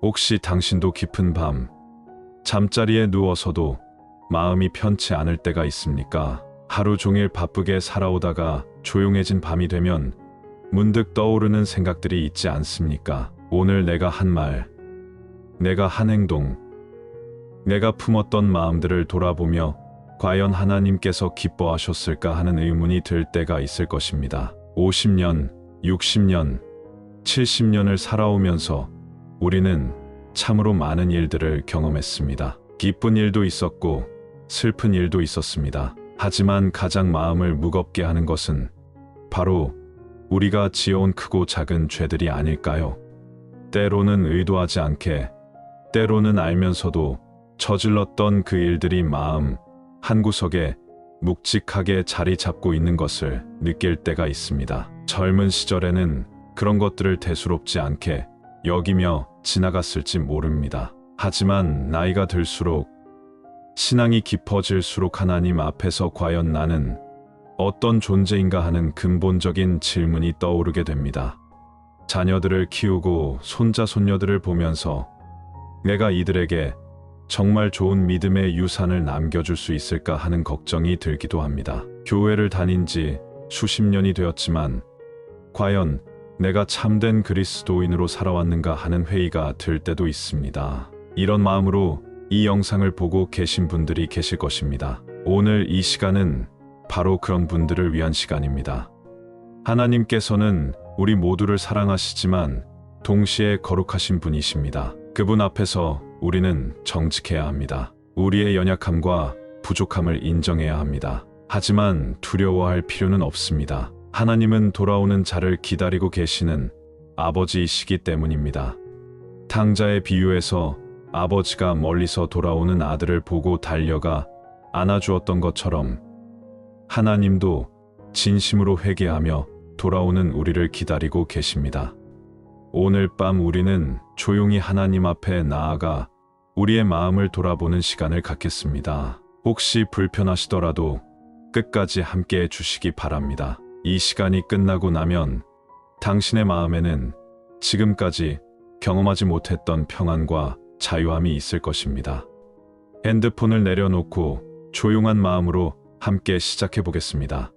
혹시 당신도 깊은 밤 잠자리에 누워서도 마음이 편치 않을 때가 있습니까? 하루 종일 바쁘게 살아오다가 조용해진 밤이 되면 문득 떠오르는 생각들이 있지 않습니까? 오늘 내가 한 말, 내가 한 행동, 내가 품었던 마음들을 돌아보며 과연 하나님께서 기뻐하셨을까 하는 의문이 들 때가 있을 것입니다. 50년, 60년, 70년을 살아오면서 우리는 참으로 많은 일들을 경험했습니다. 기쁜 일도 있었고 슬픈 일도 있었습니다. 하지만 가장 마음을 무겁게 하는 것은 바로 우리가 지어온 크고 작은 죄들이 아닐까요? 때로는 의도하지 않게, 때로는 알면서도 저질렀던 그 일들이 마음 한구석에 묵직하게 자리 잡고 있는 것을 느낄 때가 있습니다. 젊은 시절에는 그런 것들을 대수롭지 않게 여기며 지나갔을지 모릅니다. 하지만 나이가 들수록, 신앙이 깊어질수록 하나님 앞에서 과연 나는 어떤 존재인가 하는 근본적인 질문이 떠오르게 됩니다. 자녀들을 키우고 손자 손녀들을 보면서 내가 이들에게 정말 좋은 믿음의 유산을 남겨줄 수 있을까 하는 걱정이 들기도 합니다. 교회를 다닌 지 수십 년이 되었지만 과연 내가 참된 그리스도인으로 살아왔는가 하는 회의가 들 때도 있습니다. 이런 마음으로 이 영상을 보고 계신 분들이 계실 것입니다. 오늘 이 시간은 바로 그런 분들을 위한 시간입니다. 하나님께서는 우리 모두를 사랑하시지만 동시에 거룩하신 분이십니다. 그분 앞에서 우리는 정직해야 합니다. 우리의 연약함과 부족함을 인정해야 합니다. 하지만 두려워할 필요는 없습니다. 하나님은 돌아오는 자를 기다리고 계시는 아버지이시기 때문입니다. 탕자의 비유에서 아버지가 멀리서 돌아오는 아들을 보고 달려가 안아주었던 것처럼 하나님도 진심으로 회개하며 돌아오는 우리를 기다리고 계십니다. 오늘 밤 우리는 조용히 하나님 앞에 나아가 우리의 마음을 돌아보는 시간을 갖겠습니다. 혹시 불편하시더라도 끝까지 함께해 주시기 바랍니다. 이 시간이 끝나고 나면 당신의 마음에는 지금까지 경험하지 못했던 평안과 자유함이 있을 것입니다. 핸드폰을 내려놓고 조용한 마음으로 함께 시작해 보겠습니다.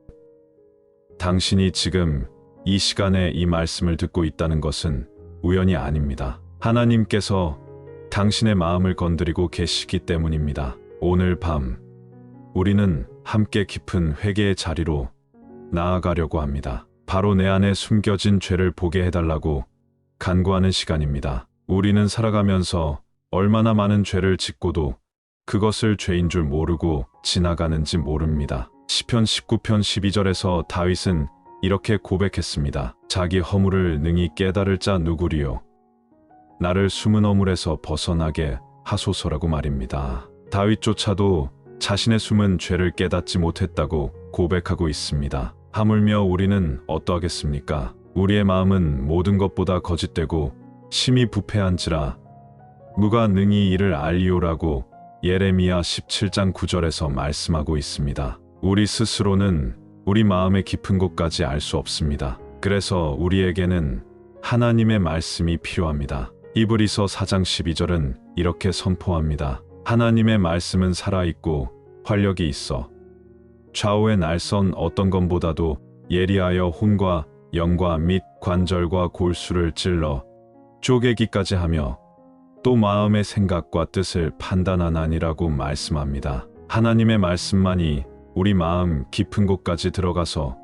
당신이 지금 이 시간에 이 말씀을 듣고 있다는 것은 우연이 아닙니다. 하나님께서 당신의 마음을 건드리고 계시기 때문입니다. 오늘 밤 우리는 함께 깊은 회개의 자리로 나아가려고 합니다. 바로 내 안에 숨겨진 죄를 보게 해달라고 간구하는 시간입니다. 우리는 살아가면서 얼마나 많은 죄를 짓고도 그것을 죄인 줄 모르고 지나가는지 모릅니다. 시편 19편 12절에서 다윗은 이렇게 고백했습니다. 자기 허물을 능히 깨달을 자 누구리요? 나를 숨은 허물에서 벗어나게 하소서라고 말입니다. 다윗조차도 자신의 숨은 죄를 깨닫지 못했다고 고백하고 있습니다. 하물며 우리는 어떠하겠습니까? 우리의 마음은 모든 것보다 거짓되고 심히 부패한지라 누가 능히 이를 알리오라고 예레미야 17장 9절에서 말씀하고 있습니다. 우리 스스로는 우리 마음의 깊은 곳까지 알 수 없습니다. 그래서 우리에게는 하나님의 말씀이 필요합니다. 히브리서 4장 12절은 이렇게 선포합니다. 하나님의 말씀은 살아있고 활력이 있어 좌우의 날선 어떤 것보다도 예리하여 혼과 영과 및 관절과 골수를 찔러 쪼개기까지 하며 또 마음의 생각과 뜻을 판단하나니라고 말씀합니다. 하나님의 말씀만이 우리 마음 깊은 곳까지 들어가서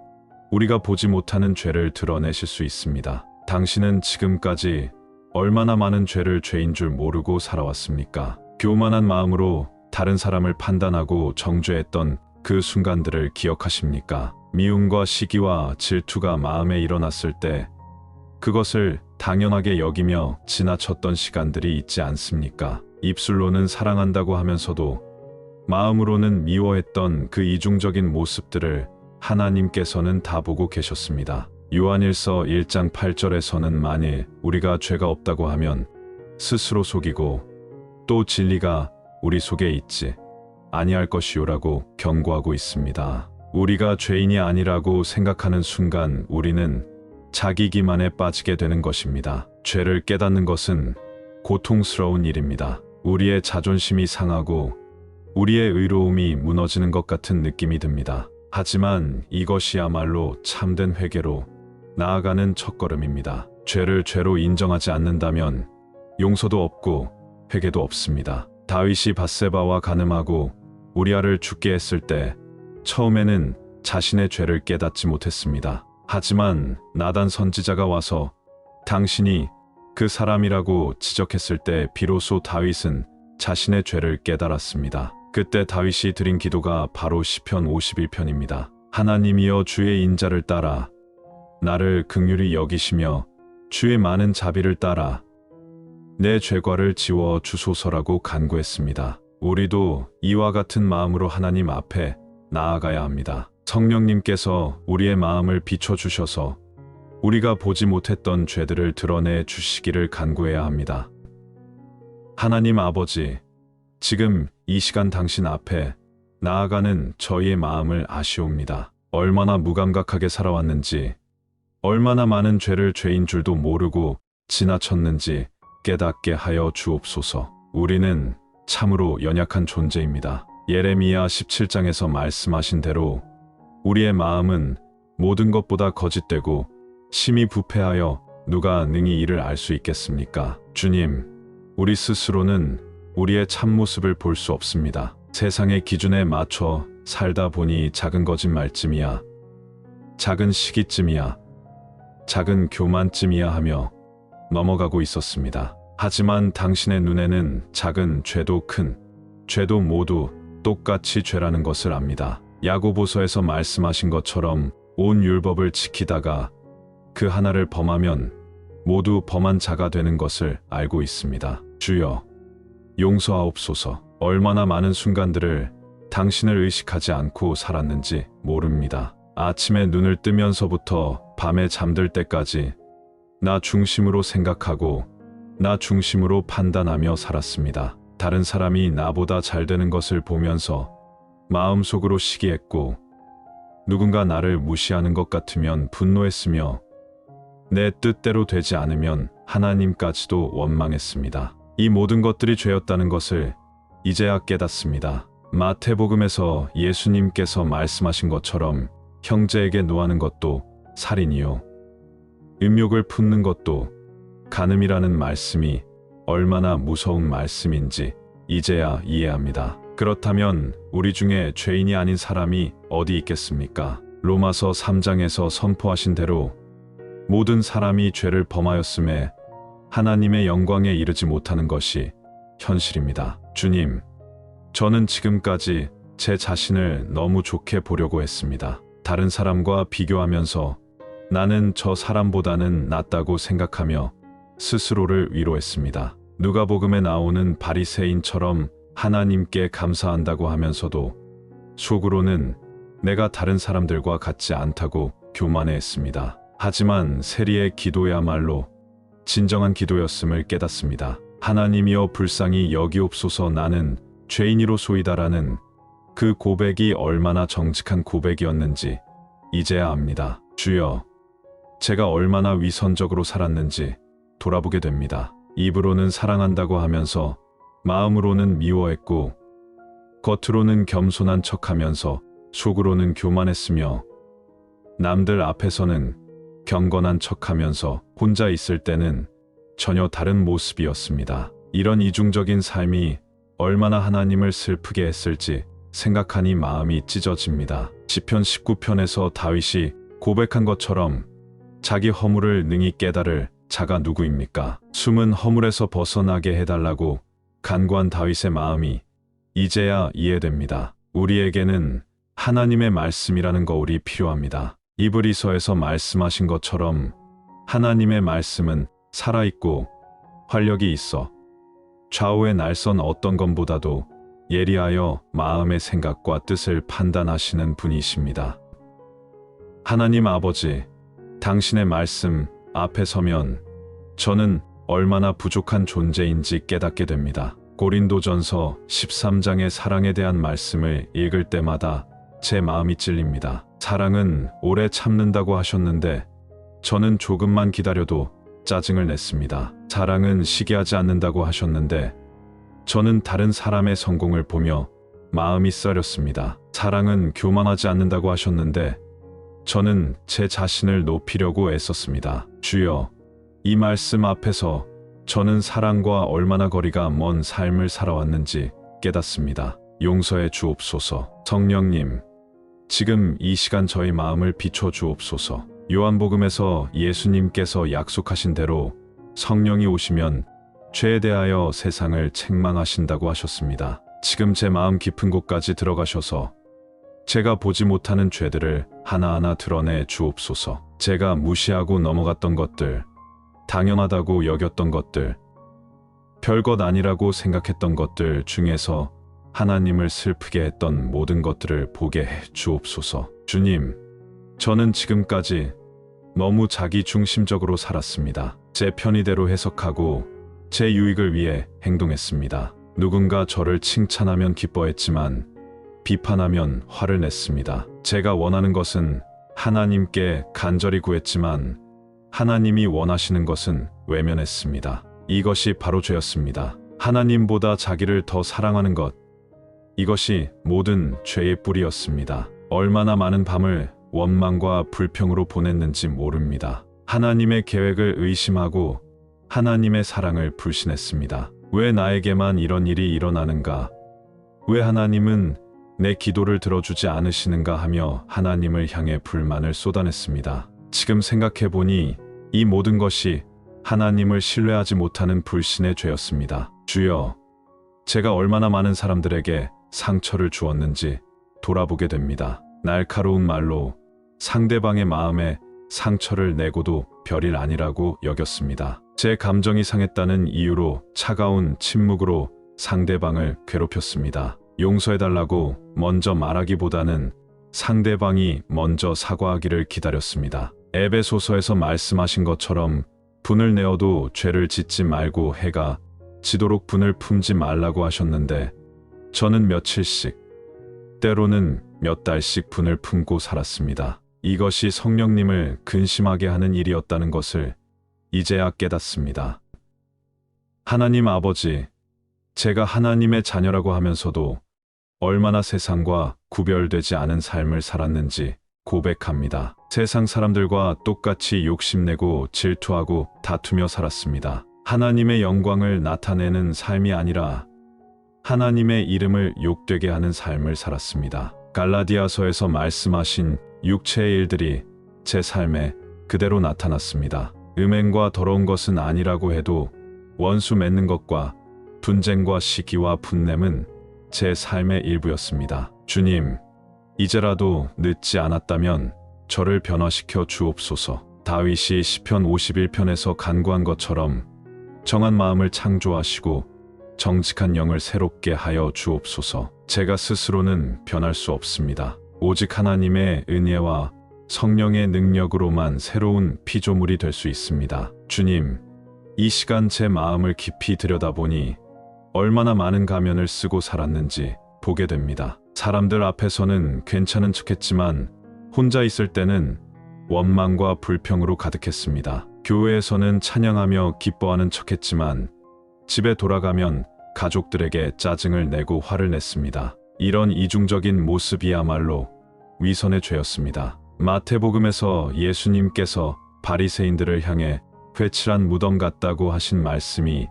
우리가 보지 못하는 죄를 드러내실 수 있습니다. 당신은 지금까지 얼마나 많은 죄를 죄인 줄 모르고 살아왔습니까? 교만한 마음으로 다른 사람을 판단하고 정죄했던 그 순간들을 기억하십니까? 미움과 시기와 질투가 마음에 일어났을 때 그것을 당연하게 여기며 지나쳤던 시간들이 있지 않습니까? 입술로는 사랑한다고 하면서도 마음으로는 미워했던 그 이중적인 모습들을 하나님께서는 다 보고 계셨습니다. 요한일서 1장 8절에서는 만일 우리가 죄가 없다고 하면 스스로 속이고 또 진리가 우리 속에 있지 아니할 것이요라고 경고하고 있습니다. 우리가 죄인이 아니라고 생각하는 순간 우리는 자기 기만에 빠지게 되는 것입니다. 죄를 깨닫는 것은 고통스러운 일입니다. 우리의 자존심이 상하고 우리의 의로움이 무너지는 것 같은 느낌이 듭니다. 하지만 이것이야말로 참된 회개로 나아가는 첫걸음입니다. 죄를 죄로 인정하지 않는다면 용서도 없고 회개도 없습니다. 다윗이 밧세바와 간음하고 우리아를 죽게 했을 때 처음에는 자신의 죄를 깨닫지 못했습니다. 하지만 나단 선지자가 와서 당신이 그 사람이라고 지적했을 때 비로소 다윗은 자신의 죄를 깨달았습니다. 그때 다윗이 드린 기도가 바로 시편 51편입니다. 하나님이여 주의 인자를 따라 나를 긍휼히 여기시며 주의 많은 자비를 따라 내 죄과를 지워 주소서라고 간구했습니다. 우리도 이와 같은 마음으로 하나님 앞에 나아가야 합니다. 성령님께서 우리의 마음을 비춰주셔서 우리가 보지 못했던 죄들을 드러내 주시기를 간구해야 합니다. 하나님 아버지, 지금 이 시간 당신 앞에 나아가는 저희의 마음을 아시옵니다. 얼마나 무감각하게 살아왔는지, 얼마나 많은 죄를 죄인 줄도 모르고 지나쳤는지 깨닫게 하여 주옵소서. 우리는 참으로 연약한 존재입니다. 예레미야 17장에서 말씀하신 대로 우리의 마음은 모든 것보다 거짓되고 심히 부패하여 누가 능히 이를 알 수 있겠습니까? 주님, 우리 스스로는 우리의 참모습을 볼 수 없습니다. 세상의 기준에 맞춰 살다 보니 작은 거짓말쯤이야, 작은 시기쯤이야, 작은 교만쯤이야 하며 넘어가고 있었습니다. 하지만 당신의 눈에는 작은 죄도 큰 죄도 모두 똑같이 죄라는 것을 압니다. 야고보서에서 말씀하신 것처럼 온 율법을 지키다가 그 하나를 범하면 모두 범한 자가 되는 것을 알고 있습니다. 주여, 용서하옵소서. 얼마나 많은 순간들을 당신을 의식하지 않고 살았는지 모릅니다. 아침에 눈을 뜨면서부터 밤에 잠들 때까지 나 중심으로 생각하고 나 중심으로 판단하며 살았습니다. 다른 사람이 나보다 잘 되는 것을 보면서 마음속으로 시기했고 누군가 나를 무시하는 것 같으면 분노했으며 내 뜻대로 되지 않으면 하나님까지도 원망했습니다. 이 모든 것들이 죄였다는 것을 이제야 깨닫습니다. 마태복음에서 예수님께서 말씀하신 것처럼 형제에게 노하는 것도 살인이요, 음욕을 품는 것도 간음이라는 말씀이 얼마나 무서운 말씀인지 이제야 이해합니다. 그렇다면 우리 중에 죄인이 아닌 사람이 어디 있겠습니까? 로마서 3장에서 선포하신 대로 모든 사람이 죄를 범하였음에 하나님의 영광에 이르지 못하는 것이 현실입니다. 주님, 저는 지금까지 제 자신을 너무 좋게 보려고 했습니다. 다른 사람과 비교하면서 나는 저 사람보다는 낫다고 생각하며 스스로를 위로했습니다. 누가복음에 나오는 바리새인처럼 하나님께 감사한다고 하면서도 속으로는 내가 다른 사람들과 같지 않다고 교만해했습니다. 하지만 세리의 기도야말로 진정한 기도였음을 깨닫습니다. 하나님이여 불쌍히 여기옵소서, 나는 죄인이로소이다라는 그 고백이 얼마나 정직한 고백이었는지 이제야 압니다. 주여, 제가 얼마나 위선적으로 살았는지 돌아보게 됩니다. 입으로는 사랑한다고 하면서 마음으로는 미워했고 겉으로는 겸손한 척하면서 속으로는 교만했으며 남들 앞에서는 경건한 척하면서 혼자 있을 때는 전혀 다른 모습이었습니다. 이런 이중적인 삶이 얼마나 하나님을 슬프게 했을지 생각하니 마음이 찢어집니다. 시편 19편에서 다윗이 고백한 것처럼 자기 허물을 능히 깨달을 자가 누구입니까? 숨은 허물에서 벗어나게 해달라고 간구한 다윗의 마음이 이제야 이해됩니다. 우리에게는 하나님의 말씀이라는 거울이 필요합니다. 이브리서에서 말씀하신 것처럼 하나님의 말씀은 살아있고 활력이 있어 좌우의 날선 어떤 것보다도 예리하여 마음의 생각과 뜻을 판단하시는 분이십니다. 하나님 아버지, 당신의 말씀 앞에 서면 저는 얼마나 부족한 존재인지 깨닫게 됩니다. 고린도전서 13장의 사랑에 대한 말씀을 읽을 때마다 제 마음이 찔립니다. 사랑은 오래 참는다고 하셨는데 저는 조금만 기다려도 짜증을 냈습니다. 사랑은 시기하지 않는다고 하셨는데 저는 다른 사람의 성공을 보며 마음이 쓰렸습니다. 사랑은 교만하지 않는다고 하셨는데 저는 제 자신을 높이려고 애썼습니다. 주여, 이 말씀 앞에서 저는 사랑과 얼마나 거리가 먼 삶을 살아왔는지 깨닫습니다. 용서해 주옵소서. 성령님, 지금 이 시간 저희 마음을 비춰 주옵소서. 요한복음에서 예수님께서 약속하신 대로 성령이 오시면 죄에 대하여 세상을 책망하신다고 하셨습니다. 지금 제 마음 깊은 곳까지 들어가셔서 제가 보지 못하는 죄들을 하나하나 드러내 주옵소서. 제가 무시하고 넘어갔던 것들, 당연하다고 여겼던 것들, 별것 아니라고 생각했던 것들 중에서 하나님을 슬프게 했던 모든 것들을 보게 해 주옵소서. 주님, 저는 지금까지 너무 자기 중심적으로 살았습니다. 제 편의대로 해석하고 제 유익을 위해 행동했습니다. 누군가 저를 칭찬하면 기뻐했지만 비판하면 화를 냈습니다. 제가 원하는 것은 하나님께 간절히 구했지만 하나님이 원하시는 것은 외면했습니다. 이것이 바로 죄였습니다. 하나님보다 자기를 더 사랑하는 것, 이것이 모든 죄의 뿌리였습니다. 얼마나 많은 밤을 원망과 불평으로 보냈는지 모릅니다. 하나님의 계획을 의심하고 하나님의 사랑을 불신했습니다. 왜 나에게만 이런 일이 일어나는가? 왜 하나님은 내 기도를 들어주지 않으시는가 하며 하나님을 향해 불만을 쏟아냈습니다. 지금 생각해보니 이 모든 것이 하나님을 신뢰하지 못하는 불신의 죄였습니다. 주여, 제가 얼마나 많은 사람들에게 상처를 주었는지 돌아보게 됩니다. 날카로운 말로 상대방의 마음에 상처를 내고도 별일 아니라고 여겼습니다. 제 감정이 상했다는 이유로 차가운 침묵으로 상대방을 괴롭혔습니다. 용서해달라고 먼저 말하기보다는 상대방이 먼저 사과하기를 기다렸습니다. 에베소서에서 말씀하신 것처럼 분을 내어도 죄를 짓지 말고 해가 지도록 분을 품지 말라고 하셨는데 저는 며칠씩, 때로는 몇 달씩 분을 품고 살았습니다. 이것이 성령님을 근심하게 하는 일이었다는 것을 이제야 깨닫습니다. 하나님 아버지, 제가 하나님의 자녀라고 하면서도 얼마나 세상과 구별되지 않은 삶을 살았는지 고백합니다. 세상 사람들과 똑같이 욕심내고 질투하고 다투며 살았습니다. 하나님의 영광을 나타내는 삶이 아니라 하나님의 이름을 욕되게 하는 삶을 살았습니다. 갈라디아서에서 말씀하신 육체의 일들이 제 삶에 그대로 나타났습니다. 음행과 더러운 것은 아니라고 해도 원수 맺는 것과 분쟁과 시기와 분냄은 제 삶의 일부였습니다. 주님, 이제라도 늦지 않았다면 저를 변화시켜 주옵소서. 다윗이 시편 51편에서 간구한 것처럼 정한 마음을 창조하시고 정직한 영을 새롭게 하여 주옵소서. 제가 스스로는 변할 수 없습니다. 오직 하나님의 은혜와 성령의 능력으로만 새로운 피조물이 될 수 있습니다. 주님, 이 시간 제 마음을 깊이 들여다보니 얼마나 많은 가면을 쓰고 살았는지 보게 됩니다. 사람들 앞에서는 괜찮은 척했지만 혼자 있을 때는 원망과 불평으로 가득했습니다. 교회에서는 찬양하며 기뻐하는 척했지만 집에 돌아가면 가족들에게 짜증을 내고 화를 냈습니다. 이런 이중적인 모습이야말로 위선의 죄였습니다. 마태복음에서 예수님께서 바리새인들을 향해 회칠한 무덤 같다고 하신 말씀이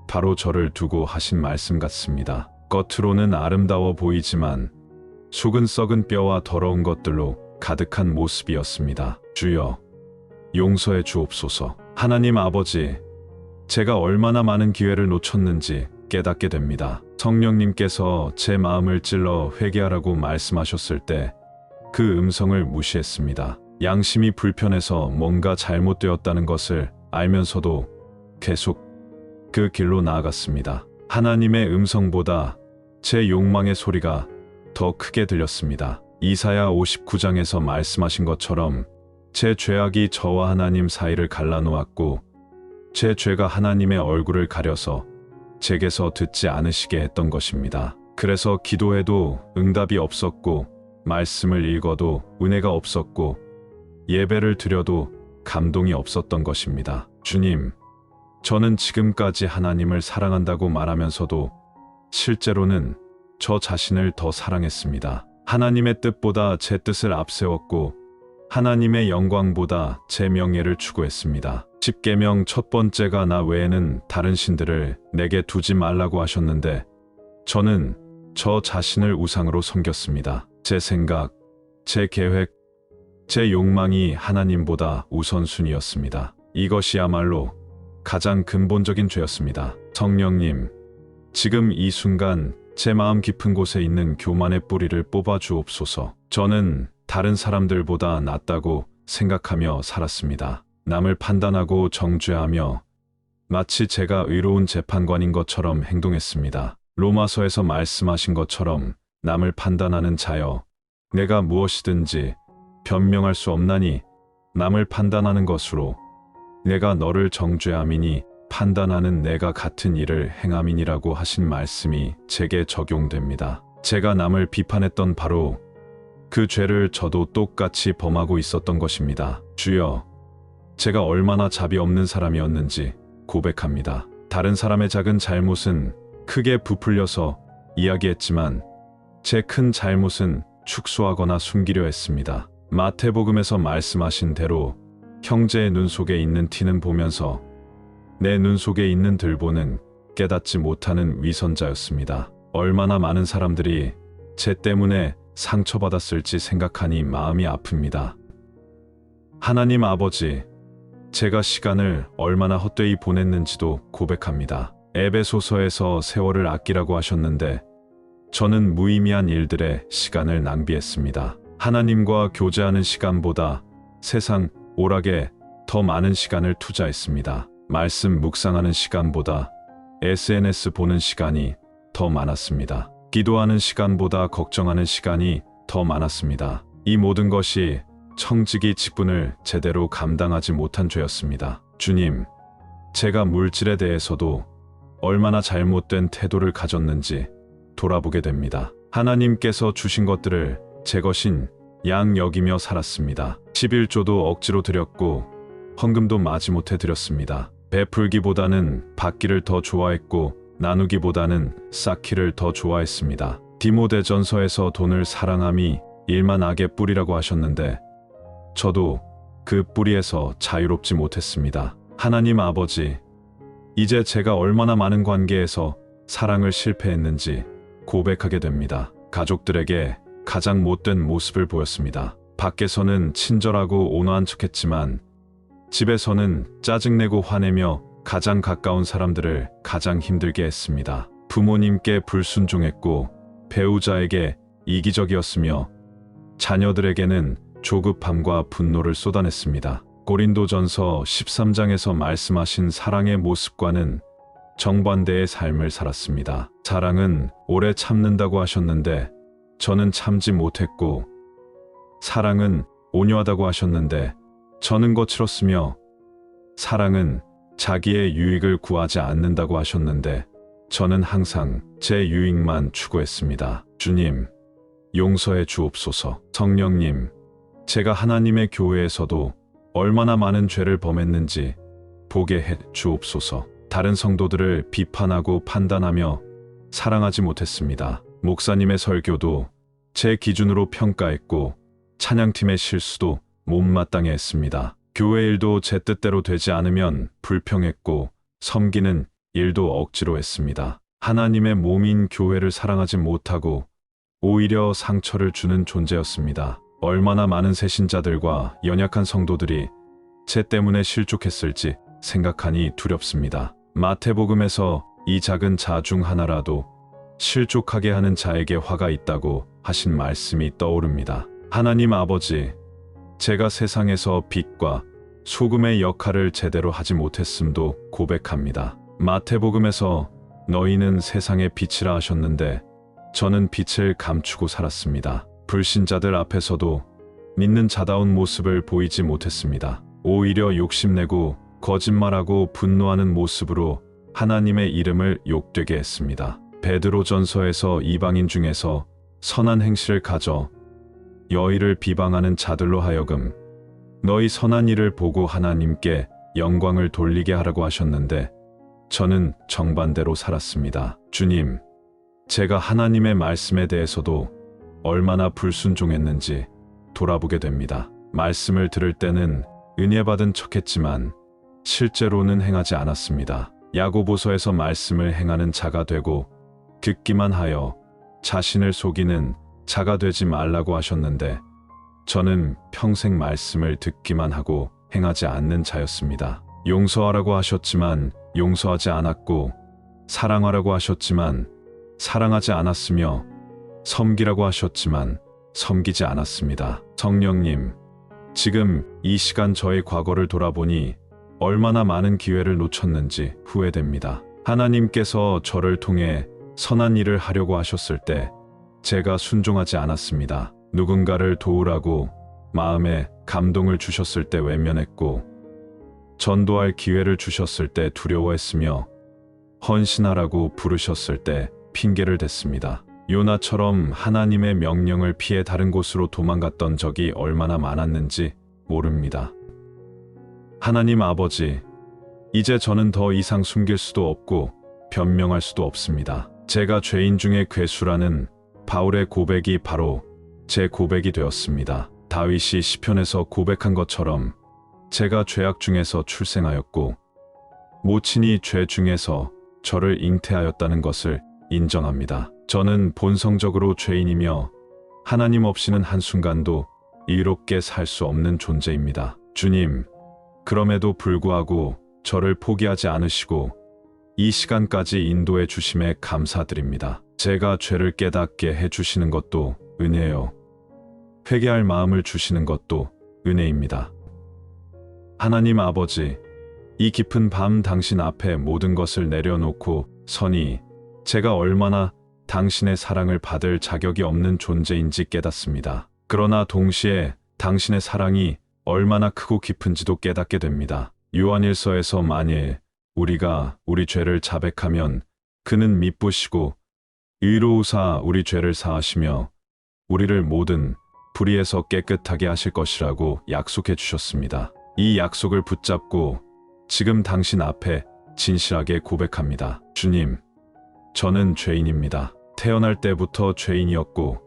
바로 저를 두고 하신 말씀 같습니다. 겉으로는 아름다워 보이지만 속은 썩은 뼈와 더러운 것들로 가득한 모습이었습니다. 주여, 용서해 주옵소서. 하나님 아버지, 제가 얼마나 많은 기회를 놓쳤는지 깨닫게 됩니다. 성령님께서 제 마음을 찔러 회개하라고 말씀하셨을 때 그 음성을 무시했습니다. 양심이 불편해서 뭔가 잘못되었다는 것을 알면서도 계속 그 길로 나아갔습니다. 하나님의 음성보다 제 욕망의 소리가 더 크게 들렸습니다. 이사야 59장에서 말씀하신 것처럼 제 죄악이 저와 하나님 사이를 갈라놓았고 제 죄가 하나님의 얼굴을 가려서 제게서 듣지 않으시게 했던 것입니다. 그래서 기도해도 응답이 없었고 말씀을 읽어도 은혜가 없었고 예배를 드려도 감동이 없었던 것입니다. 주님, 저는 지금까지 하나님을 사랑한다고 말하면서도 실제로는 저 자신을 더 사랑했습니다. 하나님의 뜻보다 제 뜻을 앞세웠고 하나님의 영광보다 제 명예를 추구했습니다. 십계명 첫 번째가 나 외에는 다른 신들을 내게 두지 말라고 하셨는데 저는 저 자신을 우상으로 섬겼습니다. 제 생각, 제 계획, 제 욕망이 하나님보다 우선순위였습니다. 이것이야말로 가장 근본적인 죄였습니다. 성령님, 지금 이 순간 제 마음 깊은 곳에 있는 교만의 뿌리를 뽑아 주옵소서. 저는 다른 사람들보다 낫다고 생각하며 살았습니다. 남을 판단하고 정죄하며 마치 제가 의로운 재판관인 것처럼 행동했습니다. 로마서에서 말씀하신 것처럼 남을 판단하는 자여, 내가 무엇이든지 변명할 수 없나니 남을 판단하는 것으로 내가 너를 정죄함이니 판단하는 내가 같은 일을 행함이니라고 하신 말씀이 제게 적용됩니다. 제가 남을 비판했던 바로 그 죄를 저도 똑같이 범하고 있었던 것입니다. 주여, 제가 얼마나 자비 없는 사람이었는지 고백합니다. 다른 사람의 작은 잘못은 크게 부풀려서 이야기했지만 제 큰 잘못은 축소하거나 숨기려 했습니다. 마태복음에서 말씀하신 대로 형제의 눈 속에 있는 티는 보면서 내 눈 속에 있는 들보는 깨닫지 못하는 위선자였습니다. 얼마나 많은 사람들이 제 때문에 상처받았을지 생각하니 마음이 아픕니다. 하나님 아버지, 제가 시간을 얼마나 헛되이 보냈는지도 고백합니다. 에베소서에서 세월을 아끼라고 하셨는데 저는 무의미한 일들에 시간을 낭비했습니다. 하나님과 교제하는 시간보다 세상 오락에 더 많은 시간을 투자했습니다. 말씀 묵상하는 시간보다 SNS 보는 시간이 더 많았습니다. 기도하는 시간보다 걱정하는 시간이 더 많았습니다. 이 모든 것이 청지기 직분을 제대로 감당하지 못한 죄였습니다. 주님, 제가 물질에 대해서도 얼마나 잘못된 태도를 가졌는지 돌아보게 됩니다. 하나님께서 주신 것들을 제 것인 양 여기며 살았습니다. 11조도 억지로 드렸고 헌금도 마지못해 드렸습니다. 베풀기보다는 받기를 더 좋아했고 나누기보다는 쌓기를 더 좋아했습니다. 디모데전서에서 돈을 사랑함이 일만 악의 뿌리라고 하셨는데 저도 그 뿌리에서 자유롭지 못했습니다. 하나님 아버지, 이제 제가 얼마나 많은 관계에서 사랑을 실패했는지 고백하게 됩니다. 가족들에게 가장 못된 모습을 보였습니다. 밖에서는 친절하고 온화한 척했지만 집에서는 짜증내고 화내며 가장 가까운 사람들을 가장 힘들게 했습니다. 부모님께 불순종했고 배우자에게 이기적이었으며 자녀들에게는 조급함과 분노를 쏟아냈습니다. 고린도전서 13장에서 말씀하신 사랑의 모습과는 정반대의 삶을 살았습니다. 사랑은 오래 참는다고 하셨는데 저는 참지 못했고 사랑은 온유하다고 하셨는데 저는 거칠었으며 사랑은 자기의 유익을 구하지 않는다고 하셨는데 저는 항상 제 유익만 추구했습니다. 주님, 용서해 주옵소서. 성령님, 제가 하나님의 교회에서도 얼마나 많은 죄를 범했는지 보게 해 주옵소서. 다른 성도들을 비판하고 판단하며 사랑하지 못했습니다. 목사님의 설교도 제 기준으로 평가했고 찬양팀의 실수도 못마땅해 했습니다. 교회 일도 제 뜻대로 되지 않으면 불평했고 섬기는 일도 억지로 했습니다. 하나님의 몸인 교회를 사랑하지 못하고 오히려 상처를 주는 존재였습니다. 얼마나 많은 새신자들과 연약한 성도들이 제 때문에 실족했을지 생각하니 두렵습니다. 마태복음에서 이 작은 자 중 하나라도 실족하게 하는 자에게 화가 있다고 하신 말씀이 떠오릅니다. 하나님 아버지, 제가 세상에서 빛과 소금의 역할을 제대로 하지 못했음도 고백합니다. 마태복음에서 너희는 세상의 빛이라 하셨는데 저는 빛을 감추고 살았습니다. 불신자들 앞에서도 믿는 자다운 모습을 보이지 못했습니다. 오히려 욕심내고 거짓말하고 분노하는 모습으로 하나님의 이름을 욕되게 했습니다. 베드로전서에서 이방인 중에서 선한 행실을 가져 여의를 비방하는 자들로 하여금 너희 선한 일을 보고 하나님께 영광을 돌리게 하라고 하셨는데 저는 정반대로 살았습니다. 주님, 제가 하나님의 말씀에 대해서도 얼마나 불순종했는지 돌아보게 됩니다. 말씀을 들을 때는 은혜 받은 척했지만 실제로는 행하지 않았습니다. 야고보서에서 말씀을 행하는 자가 되고 듣기만 하여 자신을 속이는 자가 되지 말라고 하셨는데 저는 평생 말씀을 듣기만 하고 행하지 않는 자였습니다. 용서하라고 하셨지만 용서하지 않았고 사랑하라고 하셨지만 사랑하지 않았으며 섬기라고 하셨지만 섬기지 않았습니다. 성령님, 지금 이 시간 저의 과거를 돌아보니 얼마나 많은 기회를 놓쳤는지 후회됩니다. 하나님께서 저를 통해 선한 일을 하려고 하셨을 때 제가 순종하지 않았습니다. 누군가를 도우라고 마음에 감동을 주셨을 때 외면했고 전도할 기회를 주셨을 때 두려워했으며 헌신하라고 부르셨을 때 핑계를 댔습니다. 요나처럼 하나님의 명령을 피해 다른 곳으로 도망갔던 적이 얼마나 많았는지 모릅니다. 하나님 아버지, 이제 저는 더 이상 숨길 수도 없고 변명할 수도 없습니다. 제가 죄인 중에 괴수라는 바울의 고백이 바로 제 고백이 되었습니다. 다윗이 시편에서 고백한 것처럼 제가 죄악 중에서 출생하였고 모친이 죄 중에서 저를 잉태하였다는 것을 인정합니다. 저는 본성적으로 죄인이며 하나님 없이는 한순간도 의롭게 살 수 없는 존재입니다. 주님, 그럼에도 불구하고 저를 포기하지 않으시고 이 시간까지 인도해 주심에 감사드립니다. 제가 죄를 깨닫게 해주시는 것도 은혜요. 회개할 마음을 주시는 것도 은혜입니다. 하나님 아버지, 이 깊은 밤 당신 앞에 모든 것을 내려놓고 서니 제가 얼마나 당신의 사랑을 받을 자격이 없는 존재인지 깨닫습니다. 그러나 동시에 당신의 사랑이 얼마나 크고 깊은지도 깨닫게 됩니다. 요한일서에서 만일 우리가 우리 죄를 자백하면 그는 미쁘시고 의로우사 우리 죄를 사하시며 우리를 모든 불의에서 깨끗하게 하실 것이라고 약속해 주셨습니다. 이 약속을 붙잡고 지금 당신 앞에 진실하게 고백합니다. 주님, 저는 죄인입니다. 태어날 때부터 죄인이었고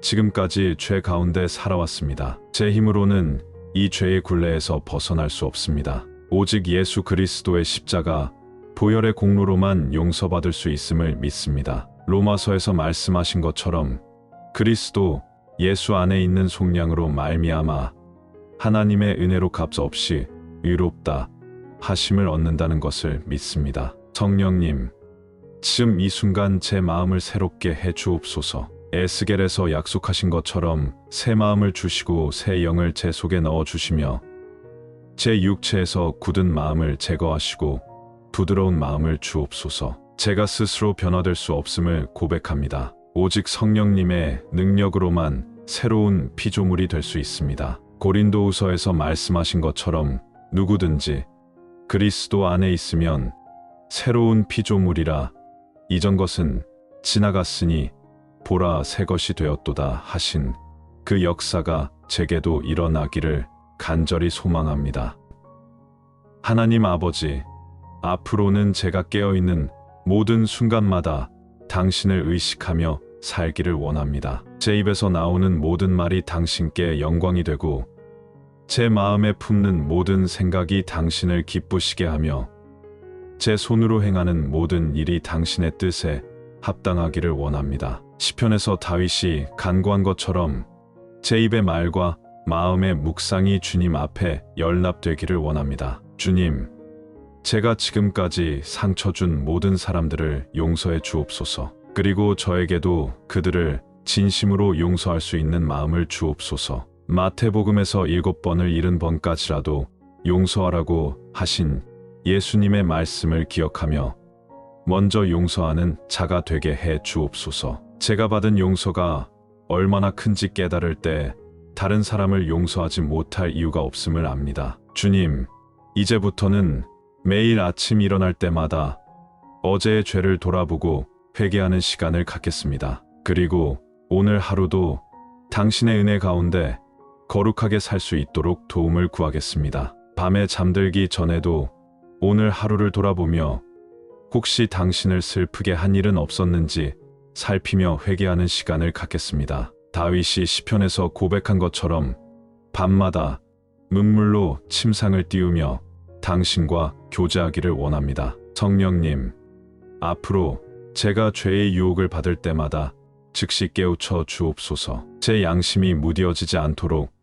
지금까지 죄 가운데 살아왔습니다. 제 힘으로는 이 죄의 굴레에서 벗어날 수 없습니다. 오직 예수 그리스도의 십자가, 보혈의 공로로만 용서받을 수 있음을 믿습니다. 로마서에서 말씀하신 것처럼 그리스도 예수 안에 있는 속량으로 말미암아 하나님의 은혜로 값 없이 의롭다 하심을 얻는다는 것을 믿습니다. 성령님, 지금 이 순간 제 마음을 새롭게 해 주옵소서. 에스겔에서 약속하신 것처럼 새 마음을 주시고 새 영을 제 속에 넣어 주시며 제 육체에서 굳은 마음을 제거하시고 부드러운 마음을 주옵소서. 제가 스스로 변화될 수 없음을 고백합니다. 오직 성령님의 능력으로만 새로운 피조물이 될 수 있습니다. 고린도후서에서 말씀하신 것처럼 누구든지 그리스도 안에 있으면 새로운 피조물이라 이전 것은 지나갔으니 보라 새 것이 되었도다 하신 그 역사가 제게도 일어나기를 간절히 소망합니다. 하나님 아버지, 앞으로는 제가 깨어있는 모든 순간마다 당신을 의식하며 살기를 원합니다. 제 입에서 나오는 모든 말이 당신께 영광이 되고 제 마음에 품는 모든 생각이 당신을 기쁘시게 하며 제 손으로 행하는 모든 일이 당신의 뜻에 합당하기를 원합니다. 시편에서 다윗이 간구한 것처럼 제 입의 말과 마음의 묵상이 주님 앞에 연락되기를 원합니다. 주님, 제가 지금까지 상처 준 모든 사람들을 용서해 주옵소서. 그리고 저에게도 그들을 진심으로 용서할 수 있는 마음을 주옵소서. 마태복음에서 7번을 70번까지라도 용서하라고 하신 예수님의 말씀을 기억하며 먼저 용서하는 자가 되게 해 주옵소서. 제가 받은 용서가 얼마나 큰지 깨달을 때 다른 사람을 용서하지 못할 이유가 없음을 압니다. 주님, 이제부터는 매일 아침 일어날 때마다 어제의 죄를 돌아보고 회개하는 시간을 갖겠습니다. 그리고 오늘 하루도 당신의 은혜 가운데 거룩하게 살 수 있도록 도움을 구하겠습니다. 밤에 잠들기 전에도 오늘 하루를 돌아보며 혹시 당신을 슬프게 한 일은 없었는지 살피며 회개하는 시간을 갖겠습니다. 다윗이 시편에서 고백한 것처럼 밤마다 눈물로 침상을 띄우며 당신과 교제하기를 원합니다. 성령님, 앞으로 제가 죄의 유혹을 받을 때마다 즉시 깨우쳐 주옵소서. 제 양심이 무뎌지지 않도록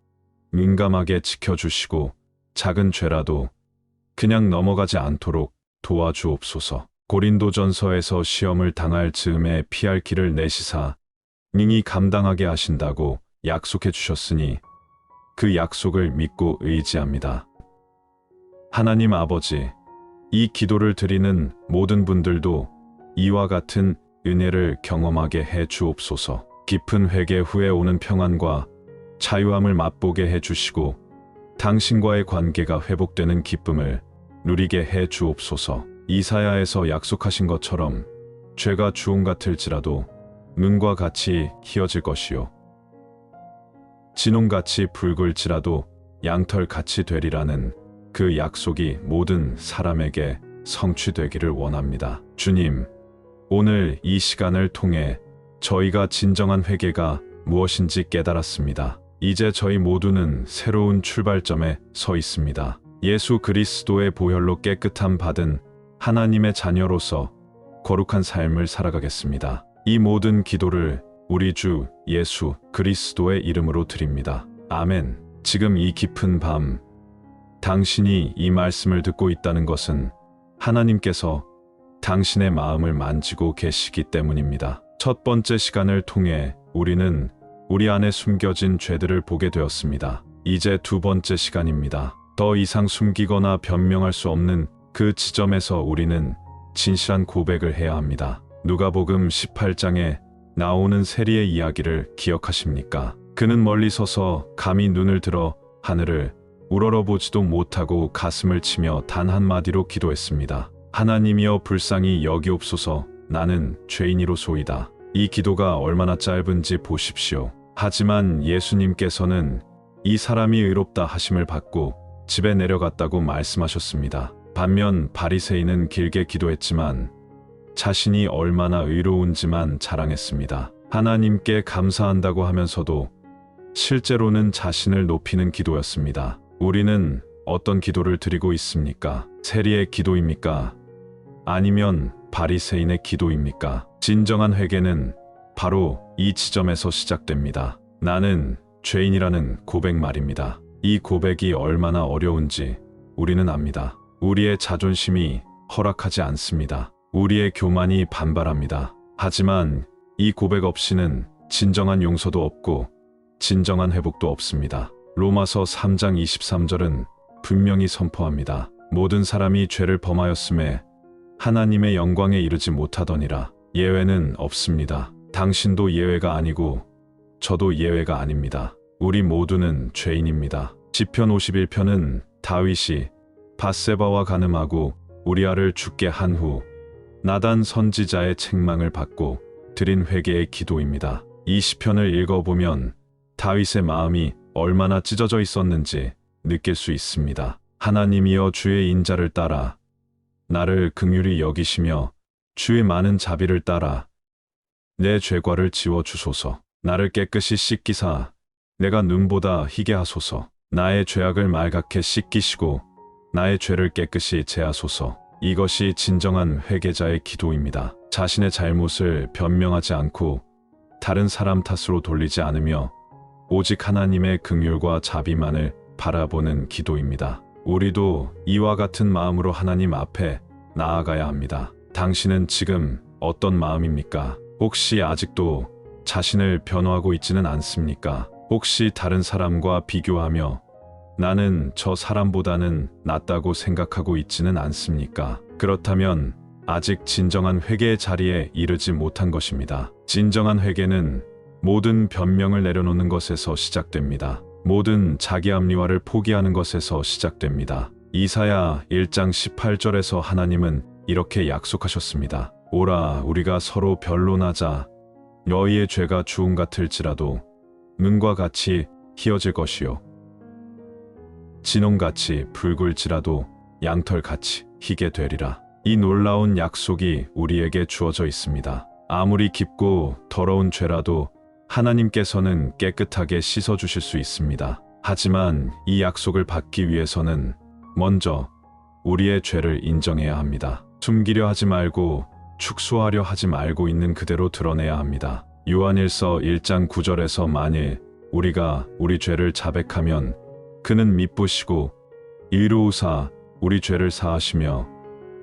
민감하게 지켜주시고 작은 죄라도 그냥 넘어가지 않도록 도와주옵소서. 고린도전서에서 시험을 당할 즈음에 피할 길을 내시사 능히 감당하게 하신다고 약속해 주셨으니 그 약속을 믿고 의지합니다. 하나님 아버지, 이 기도를 드리는 모든 분들도 이와 같은 은혜를 경험하게 해 주옵소서. 깊은 회개 후에 오는 평안과 자유함을 맛보게 해 주시고 당신과의 관계가 회복되는 기쁨을 누리게 해 주옵소서. 이사야에서 약속하신 것처럼 죄가 주홍 같을지라도 눈과 같이 희어질 것이요 진홍같이 붉을지라도 양털같이 되리라는 그 약속이 모든 사람에게 성취되기를 원합니다. 주님, 오늘 이 시간을 통해 저희가 진정한 회개가 무엇인지 깨달았습니다. 이제 저희 모두는 새로운 출발점에 서 있습니다. 예수 그리스도의 보혈로 깨끗함 받은 하나님의 자녀로서 거룩한 삶을 살아가겠습니다. 이 모든 기도를 우리 주 예수 그리스도의 이름으로 드립니다. 아멘. 지금 이 깊은 밤, 당신이 이 말씀을 듣고 있다는 것은 하나님께서 당신의 마음을 만지고 계시기 때문입니다. 첫 번째 시간을 통해 우리는 우리 안에 숨겨진 죄들을 보게 되었습니다. 이제 두 번째 시간입니다. 더 이상 숨기거나 변명할 수 없는 그 지점에서 우리는 진실한 고백을 해야 합니다. 누가복음 18장에 나오는 세리의 이야기를 기억하십니까? 그는 멀리 서서 감히 눈을 들어 하늘을 우러러보지도 못하고 가슴을 치며 단 한마디로 기도했습니다. 하나님이여 불쌍히 여기옵소서. 나는 죄인이로소이다. 이 기도가 얼마나 짧은지 보십시오. 하지만 예수님께서는 이 사람이 의롭다 하심을 받고 집에 내려갔다고 말씀하셨습니다. 반면 바리새인은 길게 기도했지만 자신이 얼마나 의로운지만 자랑했습니다. 하나님께 감사한다고 하면서도 실제로는 자신을 높이는 기도였습니다. 우리는 어떤 기도를 드리고 있습니까? 세리의 기도입니까? 아니면 바리새인의 기도입니까? 진정한 회개는 바로 이 지점에서 시작됩니다. 나는 죄인이라는 고백 말입니다. 이 고백이 얼마나 어려운지 우리는 압니다. 우리의 자존심이 허락하지 않습니다. 우리의 교만이 반발합니다. 하지만 이 고백 없이는 진정한 용서도 없고 진정한 회복도 없습니다. 로마서 3장 23절은 분명히 선포합니다. 모든 사람이 죄를 범하였음에 하나님의 영광에 이르지 못하더니라. 예외는 없습니다. 당신도 예외가 아니고 저도 예외가 아닙니다. 우리 모두는 죄인입니다. 시편 51편은 다윗이 밧세바와 간음하고 우리아를 죽게 한 후 나단 선지자의 책망을 받고 드린 회개의 기도입니다. 이 시편을 읽어보면 다윗의 마음이 얼마나 찢어져 있었는지 느낄 수 있습니다. 하나님이여 주의 인자를 따라 나를 긍휼히 여기시며 주의 많은 자비를 따라 내 죄과를 지워 주소서. 나를 깨끗이 씻기사 내가 눈보다 희게 하소서. 나의 죄악을 말갛게 씻기시고 나의 죄를 깨끗이 제하소서. 이것이 진정한 회개자의 기도입니다. 자신의 잘못을 변명하지 않고 다른 사람 탓으로 돌리지 않으며 오직 하나님의 긍휼과 자비만을 바라보는 기도입니다. 우리도 이와 같은 마음으로 하나님 앞에 나아가야 합니다. 당신은 지금 어떤 마음입니까? 혹시 아직도 자신을 변호하고 있지는 않습니까? 혹시 다른 사람과 비교하며 나는 저 사람보다는 낫다고 생각하고 있지는 않습니까? 그렇다면 아직 진정한 회개의 자리에 이르지 못한 것입니다. 진정한 회개는 모든 변명을 내려놓는 것에서 시작됩니다. 모든 자기 합리화를 포기하는 것에서 시작됩니다. 이사야 1장 18절에서 하나님은 이렇게 약속하셨습니다. 오라, 우리가 서로 변론하자. 너희의 죄가 주홍 같을지라도 눈과 같이 희어질 것이요 진홍같이 붉을지라도 양털같이 희게 되리라. 이 놀라운 약속이 우리에게 주어져 있습니다. 아무리 깊고 더러운 죄라도 하나님께서는 깨끗하게 씻어주실 수 있습니다. 하지만 이 약속을 받기 위해서는 먼저 우리의 죄를 인정해야 합니다. 숨기려 하지 말고 축소하려 하지 말고 있는 그대로 드러내야 합니다. 요한일서 1장 9절에서 만일 우리가 우리 죄를 자백하면 그는 미쁘시고 의로우사 우리 죄를 사하시며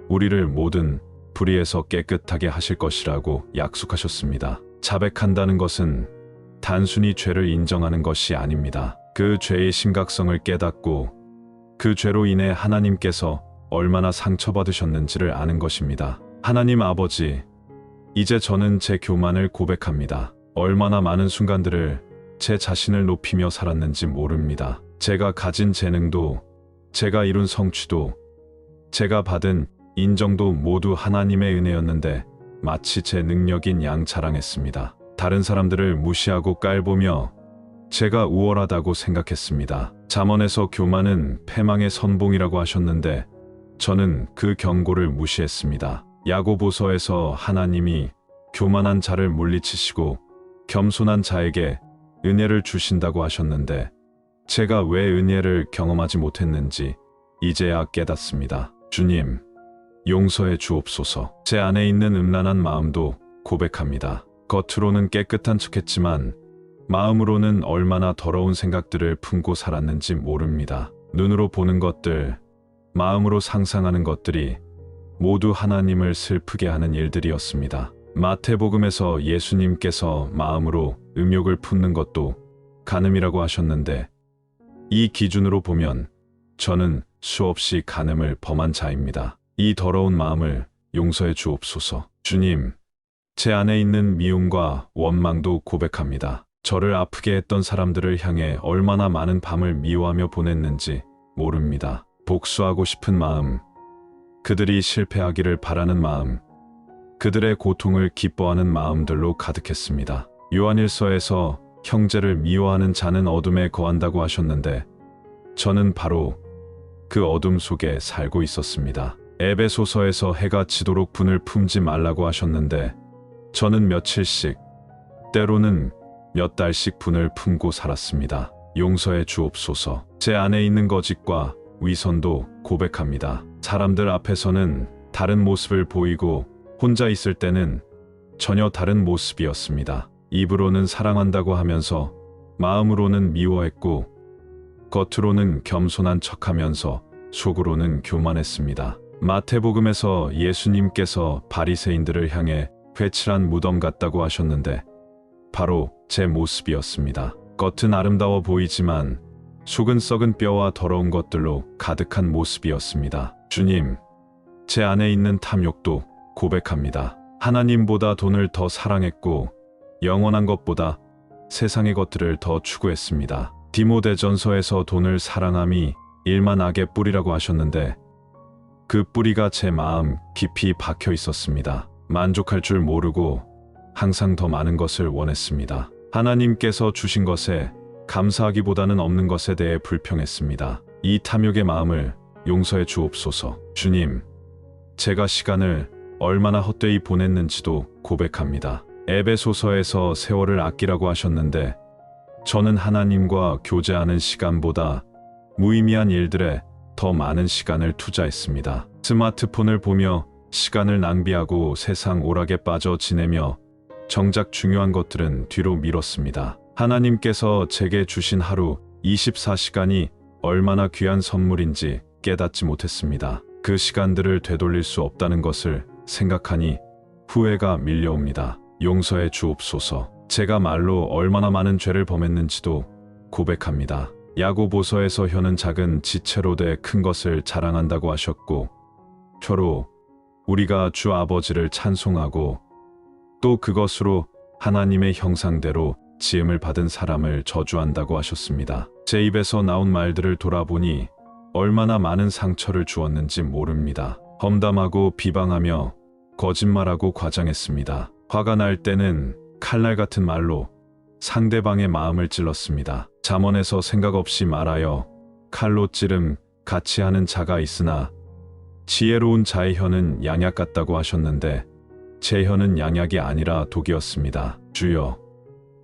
우리를 모든 불의에서 깨끗하게 하실 것이라고 약속하셨습니다. 자백한다는 것은 단순히 죄를 인정하는 것이 아닙니다. 그 죄의 심각성을 깨닫고 그 죄로 인해 하나님께서 얼마나 상처받으셨는지를 아는 것입니다. 하나님 아버지, 이제 저는 제 교만을 고백합니다. 얼마나 많은 순간들을 제 자신을 높이며 살았는지 모릅니다. 제가 가진 재능도, 제가 이룬 성취도, 제가 받은 인정도 모두 하나님의 은혜였는데 마치 제 능력인 양 자랑했습니다. 다른 사람들을 무시하고 깔보며 제가 우월하다고 생각했습니다. 잠언에서 교만은 패망의 선봉이라고 하셨는데 저는 그 경고를 무시했습니다. 야고보서에서 하나님이 교만한 자를 물리치시고 겸손한 자에게 은혜를 주신다고 하셨는데 제가 왜 은혜를 경험하지 못했는지 이제야 깨닫습니다. 주님, 용서해 주옵소서. 제 안에 있는 음란한 마음도 고백합니다. 겉으로는 깨끗한 척했지만 마음으로는 얼마나 더러운 생각들을 품고 살았는지 모릅니다. 눈으로 보는 것들, 마음으로 상상하는 것들이 모두 하나님을 슬프게 하는 일들이었습니다. 마태복음에서 예수님께서 마음으로 음욕을 품는 것도 간음이라고 하셨는데 이 기준으로 보면 저는 수없이 간음을 범한 자입니다. 이 더러운 마음을 용서해 주옵소서. 주님, 제 안에 있는 미움과 원망도 고백합니다. 저를 아프게 했던 사람들을 향해 얼마나 많은 밤을 미워하며 보냈는지 모릅니다. 복수하고 싶은 마음, 그들이 실패하기를 바라는 마음, 그들의 고통을 기뻐하는 마음들로 가득했습니다. 요한일서에서 형제를 미워하는 자는 어둠에 거한다고 하셨는데 저는 바로 그 어둠 속에 살고 있었습니다. 에베소서에서 해가 지도록 분을 품지 말라고 하셨는데 저는 며칠씩, 때로는 몇 달씩 분을 품고 살았습니다. 용서해 주옵소서. 제 안에 있는 거짓과 위선도 고백합니다. 사람들 앞에서는 다른 모습을 보이고 혼자 있을 때는 전혀 다른 모습이었습니다. 입으로는 사랑한다고 하면서 마음으로는 미워했고 겉으로는 겸손한 척하면서 속으로는 교만했습니다. 마태복음에서 예수님께서 바리새인들을 향해 회칠한 무덤 같다고 하셨는데 바로 제 모습이었습니다. 겉은 아름다워 보이지만 속은 썩은 뼈와 더러운 것들로 가득한 모습이었습니다. 주님, 제 안에 있는 탐욕도 고백합니다. 하나님보다 돈을 더 사랑했고 영원한 것보다 세상의 것들을 더 추구했습니다. 디모데전서에서 돈을 사랑함이 일만 악의 뿌리라고 하셨는데 그 뿌리가 제 마음 깊이 박혀 있었습니다. 만족할 줄 모르고 항상 더 많은 것을 원했습니다. 하나님께서 주신 것에 감사하기보다는 없는 것에 대해 불평했습니다. 이 탐욕의 마음을 용서해 주옵소서. 주님, 제가 시간을 얼마나 헛되이 보냈는지도 고백합니다. 에베소서에서 세월을 아끼라고 하셨는데 저는 하나님과 교제하는 시간보다 무의미한 일들에 더 많은 시간을 투자했습니다. 스마트폰을 보며 시간을 낭비하고 세상 오락에 빠져 지내며 정작 중요한 것들은 뒤로 미뤘습니다. 하나님께서 제게 주신 하루 24시간이 얼마나 귀한 선물인지 깨닫지 못했습니다. 그 시간들을 되돌릴 수 없다는 것을 생각하니 후회가 밀려옵니다. 용서해 주옵소서. 제가 말로 얼마나 많은 죄를 범했는지도 고백합니다. 야고보서에서 혀는 작은 지체로 돼 큰 것을 자랑한다고 하셨고 혀로 우리가 주 아버지를 찬송하고 또 그것으로 하나님의 형상대로 지음을 받은 사람을 저주한다고 하셨습니다. 제 입에서 나온 말들을 돌아보니 얼마나 많은 상처를 주었는지 모릅니다. 험담하고 비방하며 거짓말하고 과장했습니다. 화가 날 때는 칼날 같은 말로 상대방의 마음을 찔렀습니다. 잠언에서 생각 없이 말하여 칼로 찌름 같이 하는 자가 있으나 지혜로운 자의 혀는 양약 같다고 하셨는데 제 혀는 양약이 아니라 독이었습니다. 주여,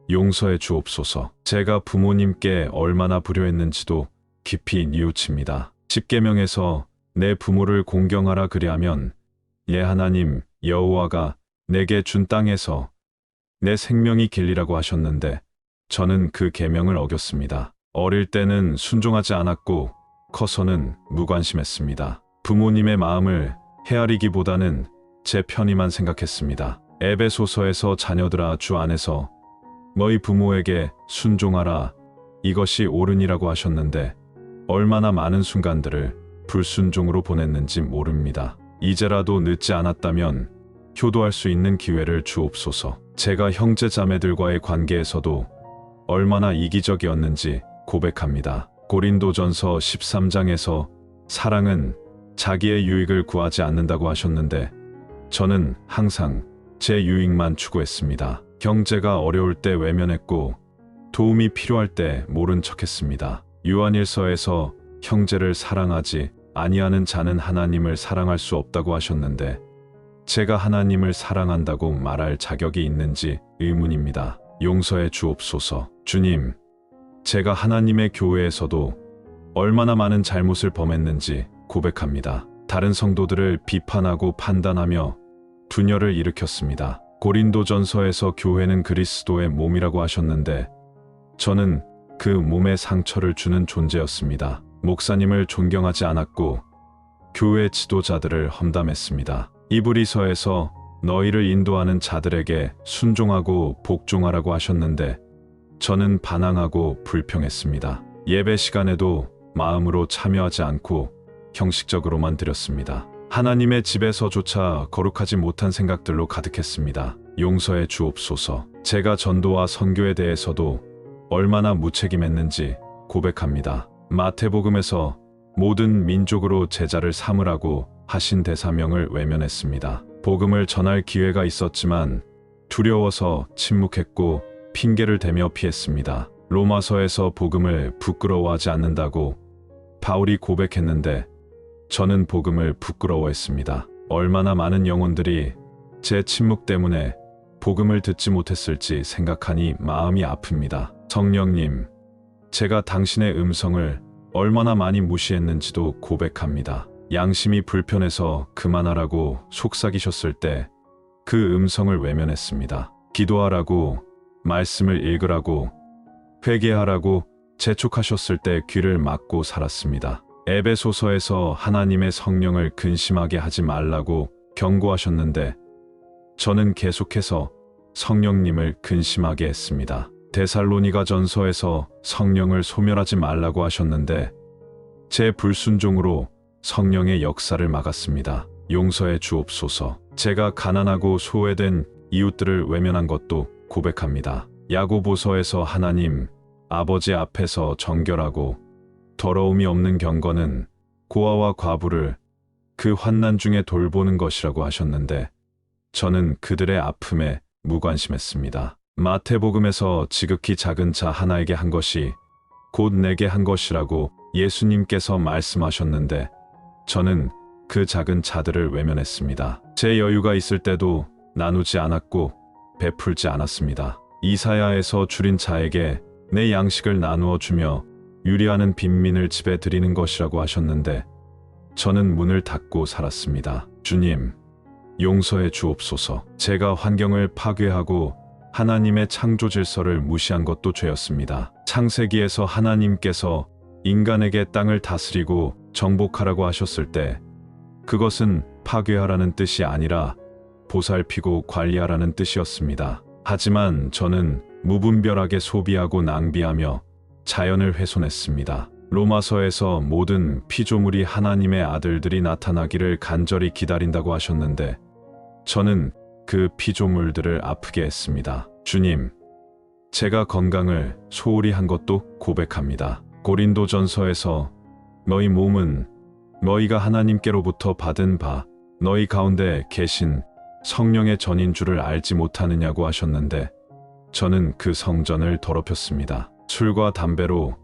용서해 주옵소서. 제가 부모님께 얼마나 불효했는지도 깊이 뉘우칩니다. 십계명에서 내 부모를 공경하라 그리하면 예 하나님 여호와가 내게 준 땅에서 내 생명이 길리라고 하셨는데 저는 그 계명을 어겼습니다. 어릴 때는 순종하지 않았고 커서는 무관심했습니다. 부모님의 마음을 헤아리기보다는 제 편의만 생각했습니다. 에베소서에서 자녀들아 주 안에서 너희 부모에게 순종하라 이것이 옳으니라고 하셨는데 얼마나 많은 순간들을 불순종으로 보냈는지 모릅니다. 이제라도 늦지 않았다면 효도할 수 있는 기회를 주옵소서. 제가 형제 자매들과의 관계에서도 얼마나 이기적이었는지 고백합니다. 고린도전서 13장에서 사랑은 자기의 유익을 구하지 않는다고 하셨는데 저는 항상 제 유익만 추구했습니다. 형제가 어려울 때 외면했고 도움이 필요할 때 모른 척했습니다. 요한일서에서 형제를 사랑하지 아니하는 자는 하나님을 사랑할 수 없다고 하셨는데 제가 하나님을 사랑한다고 말할 자격이 있는지 의문입니다. 용서해 주옵소서. 주님, 제가 하나님의 교회에서도 얼마나 많은 잘못을 범했는지 고백합니다. 다른 성도들을 비판하고 판단하며 분열을 일으켰습니다. 고린도전서에서 교회는 그리스도의 몸이라고 하셨는데 저는 그 몸에 상처를 주는 존재였습니다. 목사님을 존경하지 않았고 교회 지도자들을 험담했습니다. 이브리서에서 너희를 인도하는 자들에게 순종하고 복종하라고 하셨는데 저는 반항하고 불평했습니다. 예배 시간에도 마음으로 참여하지 않고 형식적으로만 드렸습니다. 하나님의 집에서조차 거룩하지 못한 생각들로 가득했습니다. 용서해 주옵소서. 제가 전도와 선교에 대해서도 얼마나 무책임했는지 고백합니다. 마태복음에서 모든 민족으로 제자를 삼으라고 하신 대사명을 외면했습니다. 복음을 전할 기회가 있었지만 두려워서 침묵했고 핑계를 대며 피했습니다. 로마서에서 복음을 부끄러워하지 않는다고 바울이 고백했는데 저는 복음을 부끄러워했습니다. 얼마나 많은 영혼들이 제 침묵 때문에 복음을 듣지 못했을지 생각하니 마음이 아픕니다. 성령님, 제가 당신의 음성을 얼마나 많이 무시했는지도 고백합니다. 양심이 불편해서 그만하라고 속삭이셨을 때 그 음성을 외면했습니다. 기도하라고, 말씀을 읽으라고, 회개하라고 재촉하셨을 때 귀를 막고 살았습니다. 에베소서에서 하나님의 성령을 근심하게 하지 말라고 경고하셨는데 저는 계속해서 성령님을 근심하게 했습니다. 데살로니가전서에서 성령을 소멸하지 말라고 하셨는데 제 불순종으로 성령의 역사를 막았습니다. 용서해 주옵소서. 제가 가난하고 소외된 이웃들을 외면한 것도 고백합니다. 야고보서에서 하나님 아버지 앞에서 정결하고 더러움이 없는 경건은 고아와 과부를 그 환난 중에 돌보는 것이라고 하셨는데 저는 그들의 아픔에 무관심했습니다. 마태복음에서 지극히 작은 자 하나에게 한 것이 곧 내게 한 것이라고 예수님께서 말씀하셨는데 저는 그 작은 자들을 외면했습니다. 제 여유가 있을 때도 나누지 않았고 베풀지 않았습니다. 이사야에서 줄인 자에게 내 양식을 나누어 주며 유리하는 빈민을 집에 드리는 것이라고 하셨는데 저는 문을 닫고 살았습니다. 주님, 용서해 주옵소서. 제가 환경을 파괴하고 하나님의 창조 질서를 무시한 것도 죄였습니다. 창세기에서 하나님께서 인간에게 땅을 다스리고 정복하라고 하셨을 때 그것은 파괴하라는 뜻이 아니라 보살피고 관리하라는 뜻이었습니다. 하지만 저는 무분별하게 소비하고 낭비하며 자연을 훼손했습니다. 로마서에서 모든 피조물이 하나님의 아들들이 나타나기를 간절히 기다린다고 하셨는데 저는 그 피조물들을 아프게 했습니다. 주님, 제가 건강을 소홀히 한 것도 고백합니다. 고린도전서에서 너희 몸은 너희가 하나님께로부터 받은 바 너희 가운데 계신 성령의 전인 줄을 알지 못하느냐고 하셨는데 저는 그 성전을 더럽혔습니다. 술과 담배로,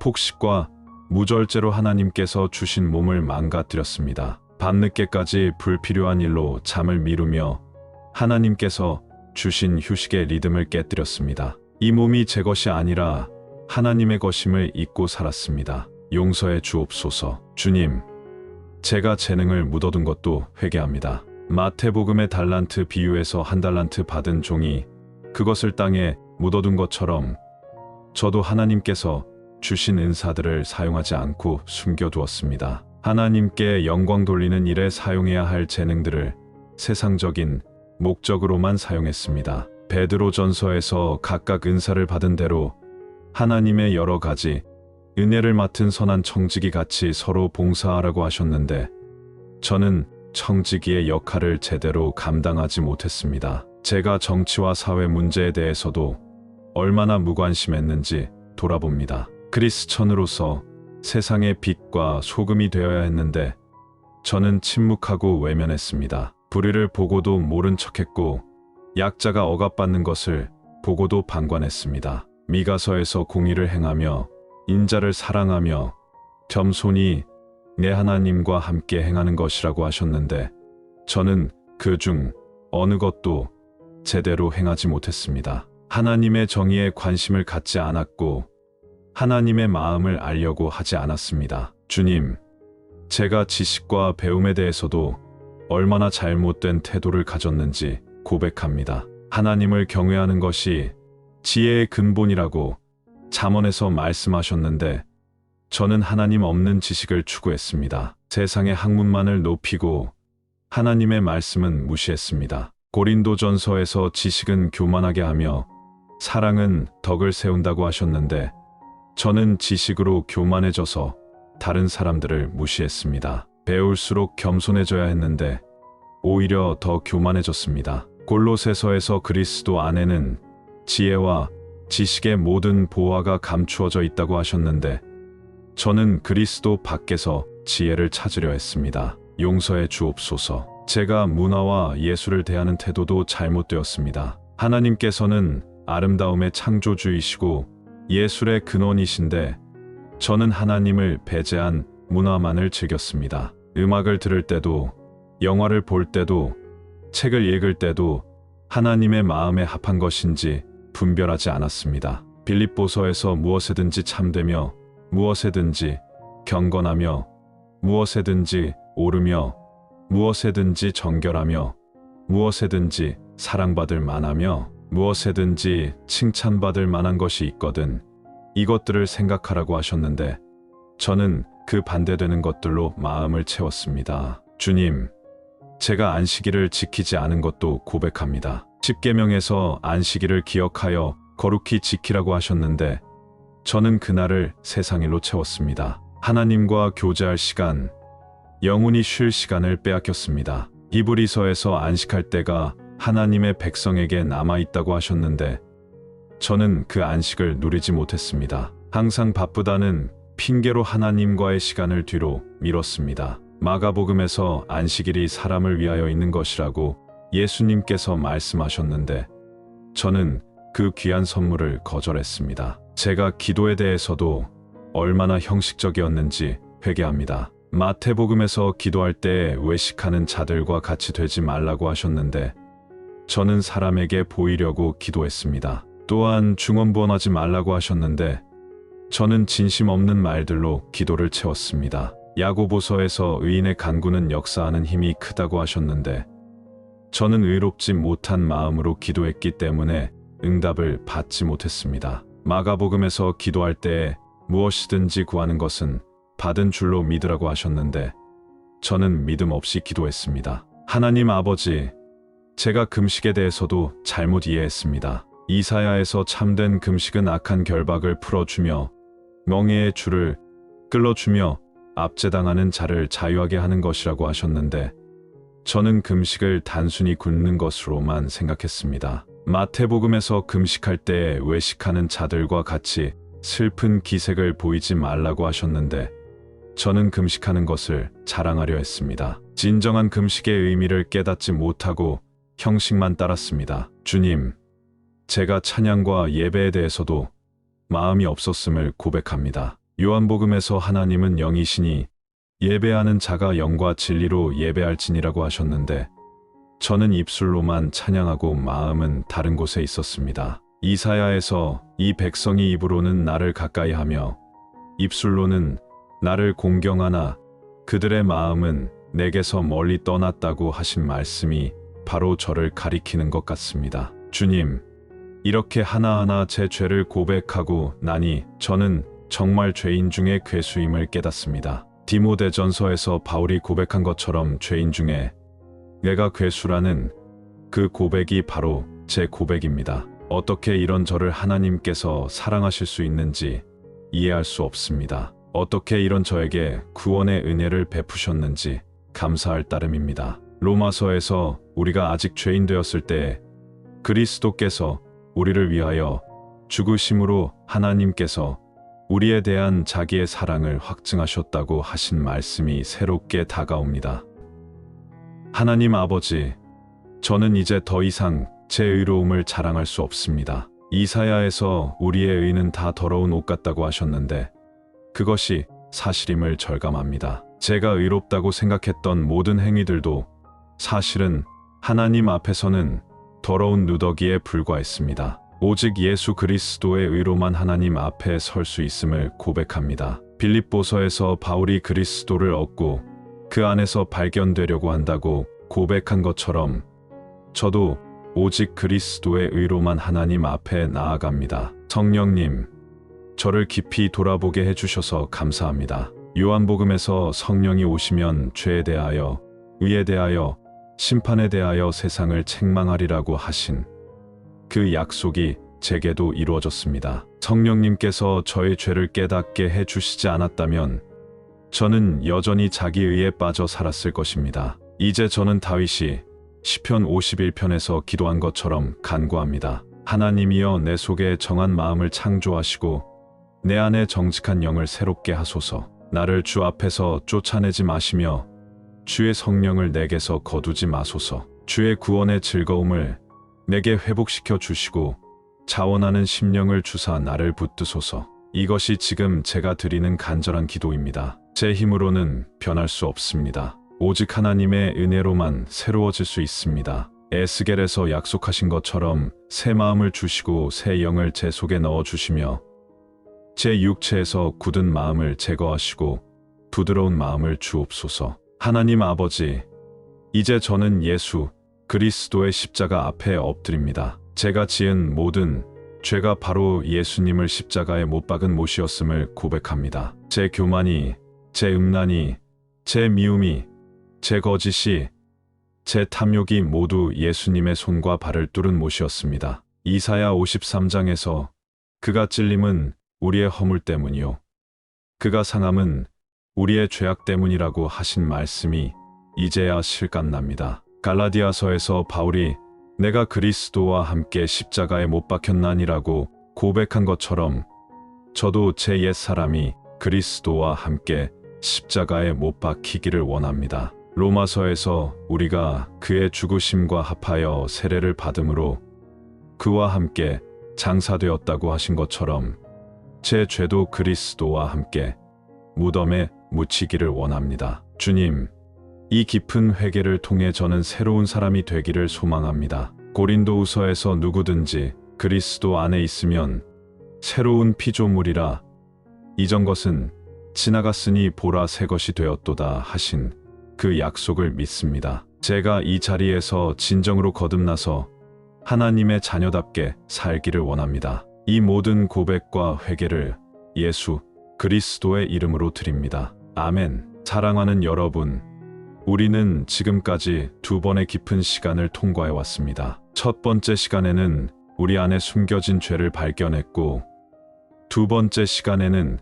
폭식과 무절제로 하나님께서 주신 몸을 망가뜨렸습니다. 밤늦게까지 불필요한 일로 잠을 미루며 하나님께서 주신 휴식의 리듬을 깨뜨렸습니다. 이 몸이 제 것이 아니라 하나님의 것임을 잊고 살았습니다. 용서해 주옵소서. 주님, 제가 재능을 묻어둔 것도 회개합니다. 마태복음의 달란트 비유에서 한 달란트 받은 종이 그것을 땅에 묻어둔 것처럼 저도 하나님께서 주신 은사들을 사용하지 않고 숨겨두었습니다. 하나님께 영광 돌리는 일에 사용해야 할 재능들을 세상적인 목적으로만 사용했습니다. 베드로전서에서 각각 은사를 받은 대로 하나님의 여러 가지 은혜를 맡은 선한 청지기 같이 서로 봉사하라고 하셨는데 저는 청지기의 역할을 제대로 감당하지 못했습니다. 제가 정치와 사회 문제에 대해서도 얼마나 무관심했는지 돌아봅니다. 크리스천으로서 세상의 빛과 소금이 되어야 했는데 저는 침묵하고 외면했습니다. 불의를 보고도 모른 척했고 약자가 억압받는 것을 보고도 방관했습니다. 미가서에서 공의를 행하며 인자를 사랑하며 겸손히 내 하나님과 함께 행하는 것이라고 하셨는데 저는 그 중 어느 것도 제대로 행하지 못했습니다. 하나님의 정의에 관심을 갖지 않았고 하나님의 마음을 알려고 하지 않았습니다. 주님, 제가 지식과 배움에 대해서도 얼마나 잘못된 태도를 가졌는지 고백합니다. 하나님을 경외하는 것이 지혜의 근본이라고 잠언에서 말씀하셨는데 저는 하나님 없는 지식을 추구했습니다. 세상의 학문만을 높이고 하나님의 말씀은 무시했습니다. 고린도전서에서 지식은 교만하게 하며 사랑은 덕을 세운다고 하셨는데 저는 지식으로 교만해져서 다른 사람들을 무시했습니다. 배울수록 겸손해져야 했는데 오히려 더 교만해졌습니다. 골로새서에서 그리스도 안에는 지혜와 지식의 모든 보화가 감추어져 있다고 하셨는데 저는 그리스도 밖에서 지혜를 찾으려 했습니다. 용서해 주옵소서. 제가 문화와 예술을 대하는 태도도 잘못되었습니다. 하나님께서는 아름다움의 창조주이시고 예술의 근원이신데 저는 하나님을 배제한 문화만을 즐겼습니다. 음악을 들을 때도, 영화를 볼 때도, 책을 읽을 때도 하나님의 마음에 합한 것인지 분별하지 않았습니다. 빌립보서에서 무엇에든지 참되며 무엇에든지 경건하며 무엇에든지 오르며 무엇에든지 정결하며 무엇에든지 사랑받을 만하며 무엇에든지 칭찬받을 만한 것이 있거든 이것들을 생각하라고 하셨는데 저는 그 반대되는 것들로 마음을 채웠습니다. 주님, 제가 안식일을 지키지 않은 것도 고백합니다. 십계명에서 안식일을 기억하여 거룩히 지키라고 하셨는데 저는 그날을 세상 일로 채웠습니다. 하나님과 교제할 시간, 영혼이 쉴 시간을 빼앗겼습니다. 히브리서에서 안식할 때가 하나님의 백성에게 남아있다고 하셨는데 저는 그 안식을 누리지 못했습니다. 항상 바쁘다는 핑계로 하나님과의 시간을 뒤로 미뤘습니다. 마가복음에서 안식일이 사람을 위하여 있는 것이라고 예수님께서 말씀하셨는데 저는 그 귀한 선물을 거절했습니다. 제가 기도에 대해서도 얼마나 형식적이었는지 회개합니다. 마태복음에서 기도할 때 외식하는 자들과 같이 되지 말라고 하셨는데 저는 사람에게 보이려고 기도했습니다. 또한 중언부언하지 말라고 하셨는데 저는 진심 없는 말들로 기도를 채웠습니다. 야고보서에서 의인의 간구는 역사하는 힘이 크다고 하셨는데 저는 의롭지 못한 마음으로 기도했기 때문에 응답을 받지 못했습니다. 마가복음에서 기도할 때에 무엇이든지 구하는 것은 받은 줄로 믿으라고 하셨는데 저는 믿음 없이 기도했습니다. 하나님 아버지, 제가 금식에 대해서도 잘못 이해했습니다. 이사야에서 참된 금식은 악한 결박을 풀어주며 멍에의 줄을 끌어주며 압제당하는 자를 자유하게 하는 것이라고 하셨는데 저는 금식을 단순히 굶는 것으로만 생각했습니다. 마태복음에서 금식할 때 외식하는 자들과 같이 슬픈 기색을 보이지 말라고 하셨는데 저는 금식하는 것을 자랑하려 했습니다. 진정한 금식의 의미를 깨닫지 못하고 형식만 따랐습니다. 주님, 제가 찬양과 예배에 대해서도 마음이 없었음을 고백합니다. 요한복음에서 하나님은 영이시니 예배하는 자가 영과 진리로 예배할지니라고 하셨는데 저는 입술로만 찬양하고 마음은 다른 곳에 있었습니다. 이사야에서 이 백성이 입으로는 나를 가까이하며 입술로는 나를 공경하나 그들의 마음은 내게서 멀리 떠났다고 하신 말씀이 바로 저를 가리키는 것 같습니다. 주님, 이렇게 하나하나 제 죄를 고백하고 나니 저는 정말 죄인 중에 괴수임을 깨닫습니다. 디모데전서에서 바울이 고백한 것처럼 죄인 중에 내가 괴수라는 그 고백이 바로 제 고백입니다. 어떻게 이런 저를 하나님께서 사랑하실 수 있는지 이해할 수 없습니다. 어떻게 이런 저에게 구원의 은혜를 베푸셨는지 감사할 따름입니다. 로마서에서 우리가 아직 죄인 되었을 때 그리스도께서 우리를 위하여 죽으심으로 하나님께서 우리에 대한 자기의 사랑을 확증하셨다고 하신 말씀이 새롭게 다가옵니다. 하나님 아버지, 저는 이제 더 이상 제 의로움을 자랑할 수 없습니다. 이사야에서 우리의 의는 다 더러운 옷 같다고 하셨는데 그것이 사실임을 절감합니다. 제가 의롭다고 생각했던 모든 행위들도 사실은 하나님 앞에서는 더러운 누더기에 불과했습니다. 오직 예수 그리스도의 의로만 하나님 앞에 설 수 있음을 고백합니다. 빌립보서에서 바울이 그리스도를 얻고 그 안에서 발견되려고 한다고 고백한 것처럼 저도 오직 그리스도의 의로만 하나님 앞에 나아갑니다. 성령님, 저를 깊이 돌아보게 해주셔서 감사합니다. 요한복음에서 성령이 오시면 죄에 대하여, 의에 대하여, 심판에 대하여 세상을 책망하리라고 하신 그 약속이 제게도 이루어졌습니다. 성령님께서 저의 죄를 깨닫게 해주시지 않았다면 저는 여전히 자기 의에 빠져 살았을 것입니다. 이제 저는 다윗이 시편 51편에서 기도한 것처럼 간구합니다. 하나님이여 내 속에 정한 마음을 창조하시고 내 안에 정직한 영을 새롭게 하소서. 나를 주 앞에서 쫓아내지 마시며 주의 성령을 내게서 거두지 마소서. 주의 구원의 즐거움을 내게 회복시켜 주시고 자원하는 심령을 주사 나를 붙드소서. 이것이 지금 제가 드리는 간절한 기도입니다. 제 힘으로는 변할 수 없습니다. 오직 하나님의 은혜로만 새로워질 수 있습니다. 에스겔에서 약속하신 것처럼 새 마음을 주시고 새 영을 제 속에 넣어 주시며 제 육체에서 굳은 마음을 제거하시고 부드러운 마음을 주옵소서. 하나님 아버지, 이제 저는 예수 그리스도의 십자가 앞에 엎드립니다. 제가 지은 모든 죄가 바로 예수님을 십자가에 못 박은 못이었음을 고백합니다. 제 교만이, 제 음란이, 제 미움이, 제 거짓이, 제 탐욕이 모두 예수님의 손과 발을 뚫은 못이었습니다. 이사야 53장에서 그가 찔림은 우리의 허물 때문이요 그가 상함은 우리의 죄악 때문이라고 하신 말씀이 이제야 실감납니다. 갈라디아서에서 바울이 내가 그리스도와 함께 십자가에 못 박혔나니라고 고백한 것처럼 저도 제 옛사람이 그리스도와 함께 십자가에 못 박히기를 원합니다. 로마서에서 우리가 그의 죽으심과 합하여 세례를 받음으로 그와 함께 장사되었다고 하신 것처럼 제 죄도 그리스도와 함께 무덤에 묻히기를 원합니다. 주님, 이 깊은 회개를 통해 저는 새로운 사람이 되기를 소망합니다. 고린도후서에서 누구든지 그리스도 안에 있으면 새로운 피조물이라 이전 것은 지나갔으니 보라 새 것이 되었도다 하신 그 약속을 믿습니다. 제가 이 자리에서 진정으로 거듭나서 하나님의 자녀답게 살기를 원합니다. 이 모든 고백과 회개를 예수 그리스도의 이름으로 드립니다. 아멘. 사랑하는 여러분, 우리는 지금까지 두 번의 깊은 시간을 통과해 왔습니다. 첫 번째 시간에는 우리 안에 숨겨진 죄를 발견했고, 두 번째 시간에는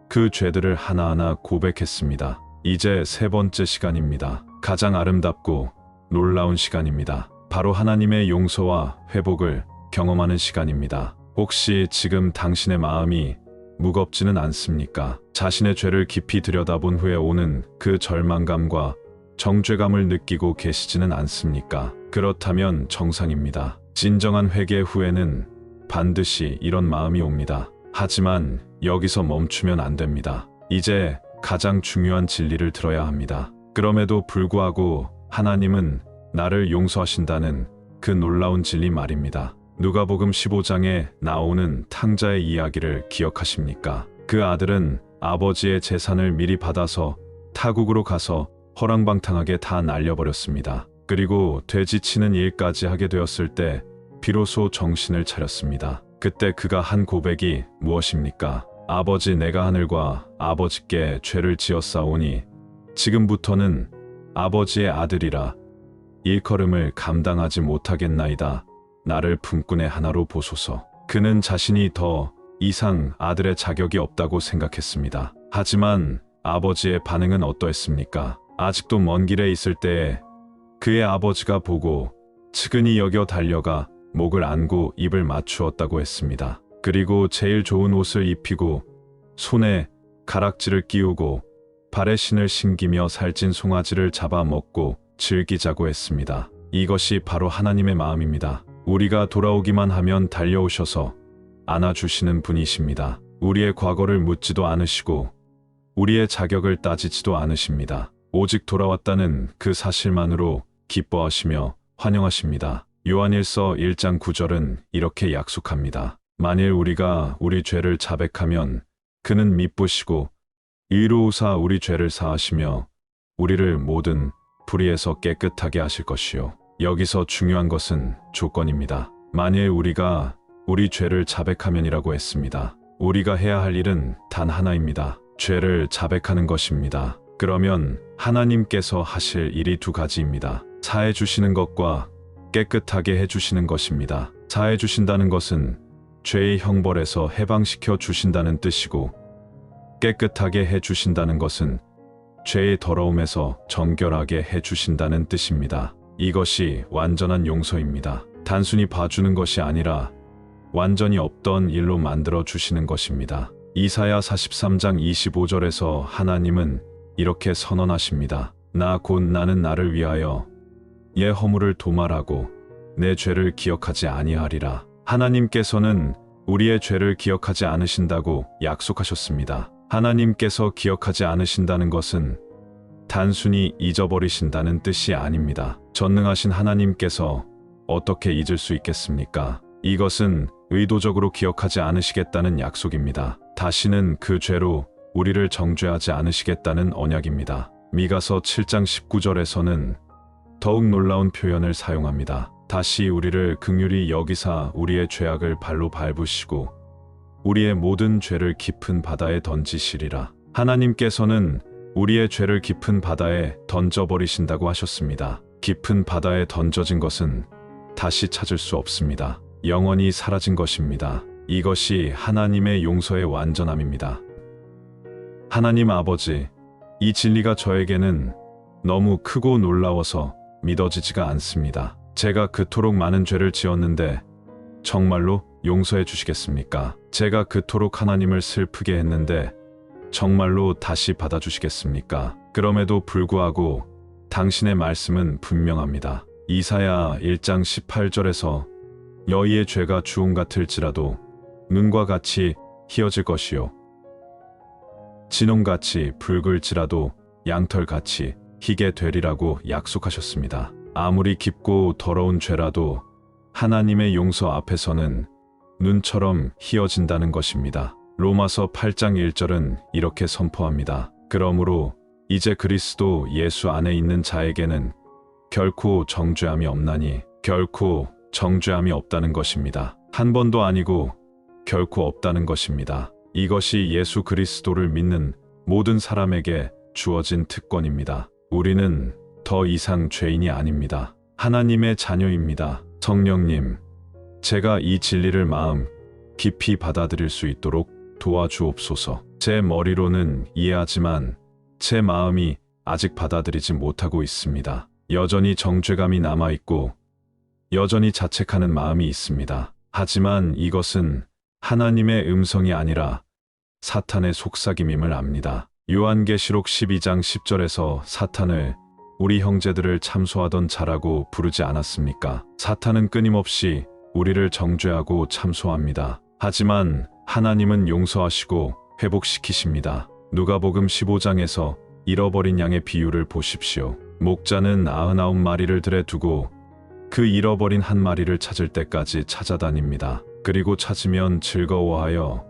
그 죄들을 하나하나 고백했습니다. 이제 세 번째 시간입니다. 가장 아름답고 놀라운 시간입니다. 바로 하나님의 용서와 회복을 경험하는 시간입니다. 혹시 지금 당신의 마음이 무겁지는 않습니까? 자신의 죄를 깊이 들여다본 후에 오는 그 절망감과 정죄감을 느끼고 계시지는 않습니까? 그렇다면 정상입니다. 진정한 회개 후에는 반드시 이런 마음이 옵니다. 하지만 여기서 멈추면 안 됩니다. 이제 가장 중요한 진리를 들어야 합니다. 그럼에도 불구하고 하나님은 나를 용서하신다는 그 놀라운 진리 말입니다. 누가복음 15장에 나오는 탕자의 이야기를 기억하십니까? 그 아들은 아버지의 재산을 미리 받아서 타국으로 가서 허랑방탕하게 다 날려버렸습니다. 그리고 돼지치는 일까지 하게 되었을 때 비로소 정신을 차렸습니다. 그때 그가 한 고백이 무엇입니까? 아버지, 내가 하늘과 아버지께 죄를 지었사오니 지금부터는 아버지의 아들이라 일컬음을 감당하지 못하겠나이다. 나를 품꾼의 하나로 보소서. 그는 자신이 더 이상 아들의 자격이 없다고 생각했습니다. 하지만 아버지의 반응은 어떠했습니까? 아직도 먼 길에 있을 때에 그의 아버지가 보고 측은히 여겨 달려가 목을 안고 입을 맞추었다고 했습니다. 그리고 제일 좋은 옷을 입히고 손에 가락지를 끼우고 발에 신을 신기며 살찐 송아지를 잡아 먹고 즐기자고 했습니다. 이것이 바로 하나님의 마음입니다. 우리가 돌아오기만 하면 달려오셔서 안아주시는 분이십니다. 우리의 과거를 묻지도 않으시고 우리의 자격을 따지지도 않으십니다. 오직 돌아왔다는 그 사실만으로 기뻐하시며 환영하십니다. 요한일서 1장 9절은 이렇게 약속합니다. 만일 우리가 우리 죄를 자백하면 그는 미쁘시고 의로우사 우리 죄를 사하시며 우리를 모든 불의에서 깨끗하게 하실 것이요. 여기서 중요한 것은 조건입니다. 만일 우리가 우리 죄를 자백하면이라고 했습니다. 우리가 해야 할 일은 단 하나입니다. 죄를 자백하는 것입니다. 그러면 하나님께서 하실 일이 두 가지입니다. 사해 주시는 것과 깨끗하게 해주시는 것입니다. 사해 주신다는 것은 죄의 형벌에서 해방시켜 주신다는 뜻이고, 깨끗하게 해주신다는 것은 죄의 더러움에서 정결하게 해주신다는 뜻입니다. 이것이 완전한 용서입니다. 단순히 봐주는 것이 아니라 완전히 없던 일로 만들어 주시는 것입니다. 이사야 43장 25절에서 하나님은 이렇게 선언하십니다. 나 곧 나는 나를 위하여 예 허물을 도말하고 내 죄를 기억하지 아니하리라. 하나님께서는 우리의 죄를 기억하지 않으신다고 약속하셨습니다. 하나님께서 기억하지 않으신다는 것은 단순히 잊어버리신다는 뜻이 아닙니다. 전능하신 하나님께서 어떻게 잊을 수 있겠습니까? 이것은 의도적으로 기억하지 않으시겠다는 약속입니다. 다시는 그 죄로 우리를 정죄하지 않으시겠다는 언약입니다. 미가서 7장 19절에서는 더욱 놀라운 표현을 사용합니다. 다시 우리를 긍휼히 여기사 우리의 죄악을 발로 밟으시고 우리의 모든 죄를 깊은 바다에 던지시리라. 하나님께서는 우리의 죄를 깊은 바다에 던져버리신다고 하셨습니다. 깊은 바다에 던져진 것은 다시 찾을 수 없습니다. 영원히 사라진 것입니다. 이것이 하나님의 용서의 완전함입니다. 하나님 아버지, 이 진리가 저에게는 너무 크고 놀라워서 믿어지지가 않습니다. 제가 그토록 많은 죄를 지었는데 정말로 용서해 주시겠습니까? 제가 그토록 하나님을 슬프게 했는데 정말로 다시 받아주시겠습니까? 그럼에도 불구하고 당신의 말씀은 분명합니다. 이사야 1장 18절에서 너희의 죄가 주홍 같을지라도 눈과 같이 희어질 것이요 진홍같이 붉을지라도 양털같이 희게 되리라고 약속하셨습니다. 아무리 깊고 더러운 죄라도 하나님의 용서 앞에서는 눈처럼 희어진다는 것입니다. 로마서 8장 1절은 이렇게 선포합니다. 그러므로 이제 그리스도 예수 안에 있는 자에게는 결코 정죄함이 없나니, 결코 정죄함이 없다는 것입니다. 한 번도 아니고 결코 없다는 것입니다. 이것이 예수 그리스도를 믿는 모든 사람에게 주어진 특권입니다. 우리는 더 이상 죄인이 아닙니다. 하나님의 자녀입니다. 성령님, 제가 이 진리를 마음 깊이 받아들일 수 있도록 도와주옵소서. 제 머리로는 이해하지만 제 마음이 아직 받아들이지 못하고 있습니다. 여전히 정죄감이 남아있고 여전히 자책하는 마음이 있습니다. 하지만 이것은 하나님의 음성이 아니라 사탄의 속삭임임을 압니다. 요한계시록 12장 10절에서 사탄을 우리 형제들을 참소하던 자라고 부르지 않았습니까? 사탄은 끊임없이 우리를 정죄하고 참소합니다. 하지만 하나님은 용서하시고 회복시키십니다. 누가복음 15장에서 잃어버린 양의 비유를 보십시오. 목자는 99마리를 들에 두고 그 잃어버린 한 마리를 찾을 때까지 찾아다닙니다. 그리고 찾으면 즐거워하여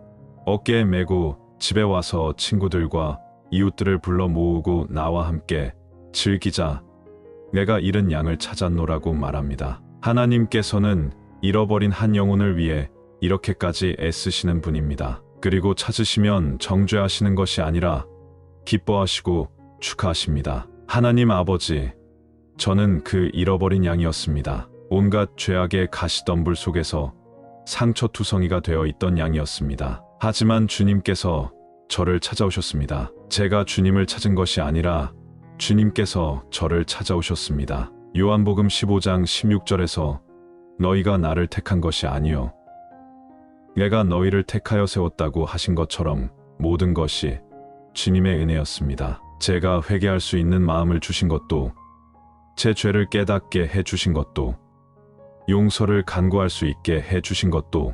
어깨에 메고 집에 와서 친구들과 이웃들을 불러 모으고 나와 함께 즐기자. 내가 잃은 양을 찾았노라고 말합니다. 하나님께서는 잃어버린 한 영혼을 위해 이렇게까지 애쓰시는 분입니다. 그리고 찾으시면 정죄하시는 것이 아니라 기뻐하시고 축하하십니다. 하나님 아버지, 저는 그 잃어버린 양이었습니다. 온갖 죄악의 가시덤불 속에서 상처투성이가 되어 있던 양이었습니다. 하지만 주님께서 저를 찾아오셨습니다. 제가 주님을 찾은 것이 아니라 주님께서 저를 찾아오셨습니다. 요한복음 15장 16절에서 너희가 나를 택한 것이 아니요 내가 너희를 택하여 세웠다고 하신 것처럼 모든 것이 주님의 은혜였습니다. 제가 회개할 수 있는 마음을 주신 것도, 제 죄를 깨닫게 해주신 것도, 용서를 간구할 수 있게 해주신 것도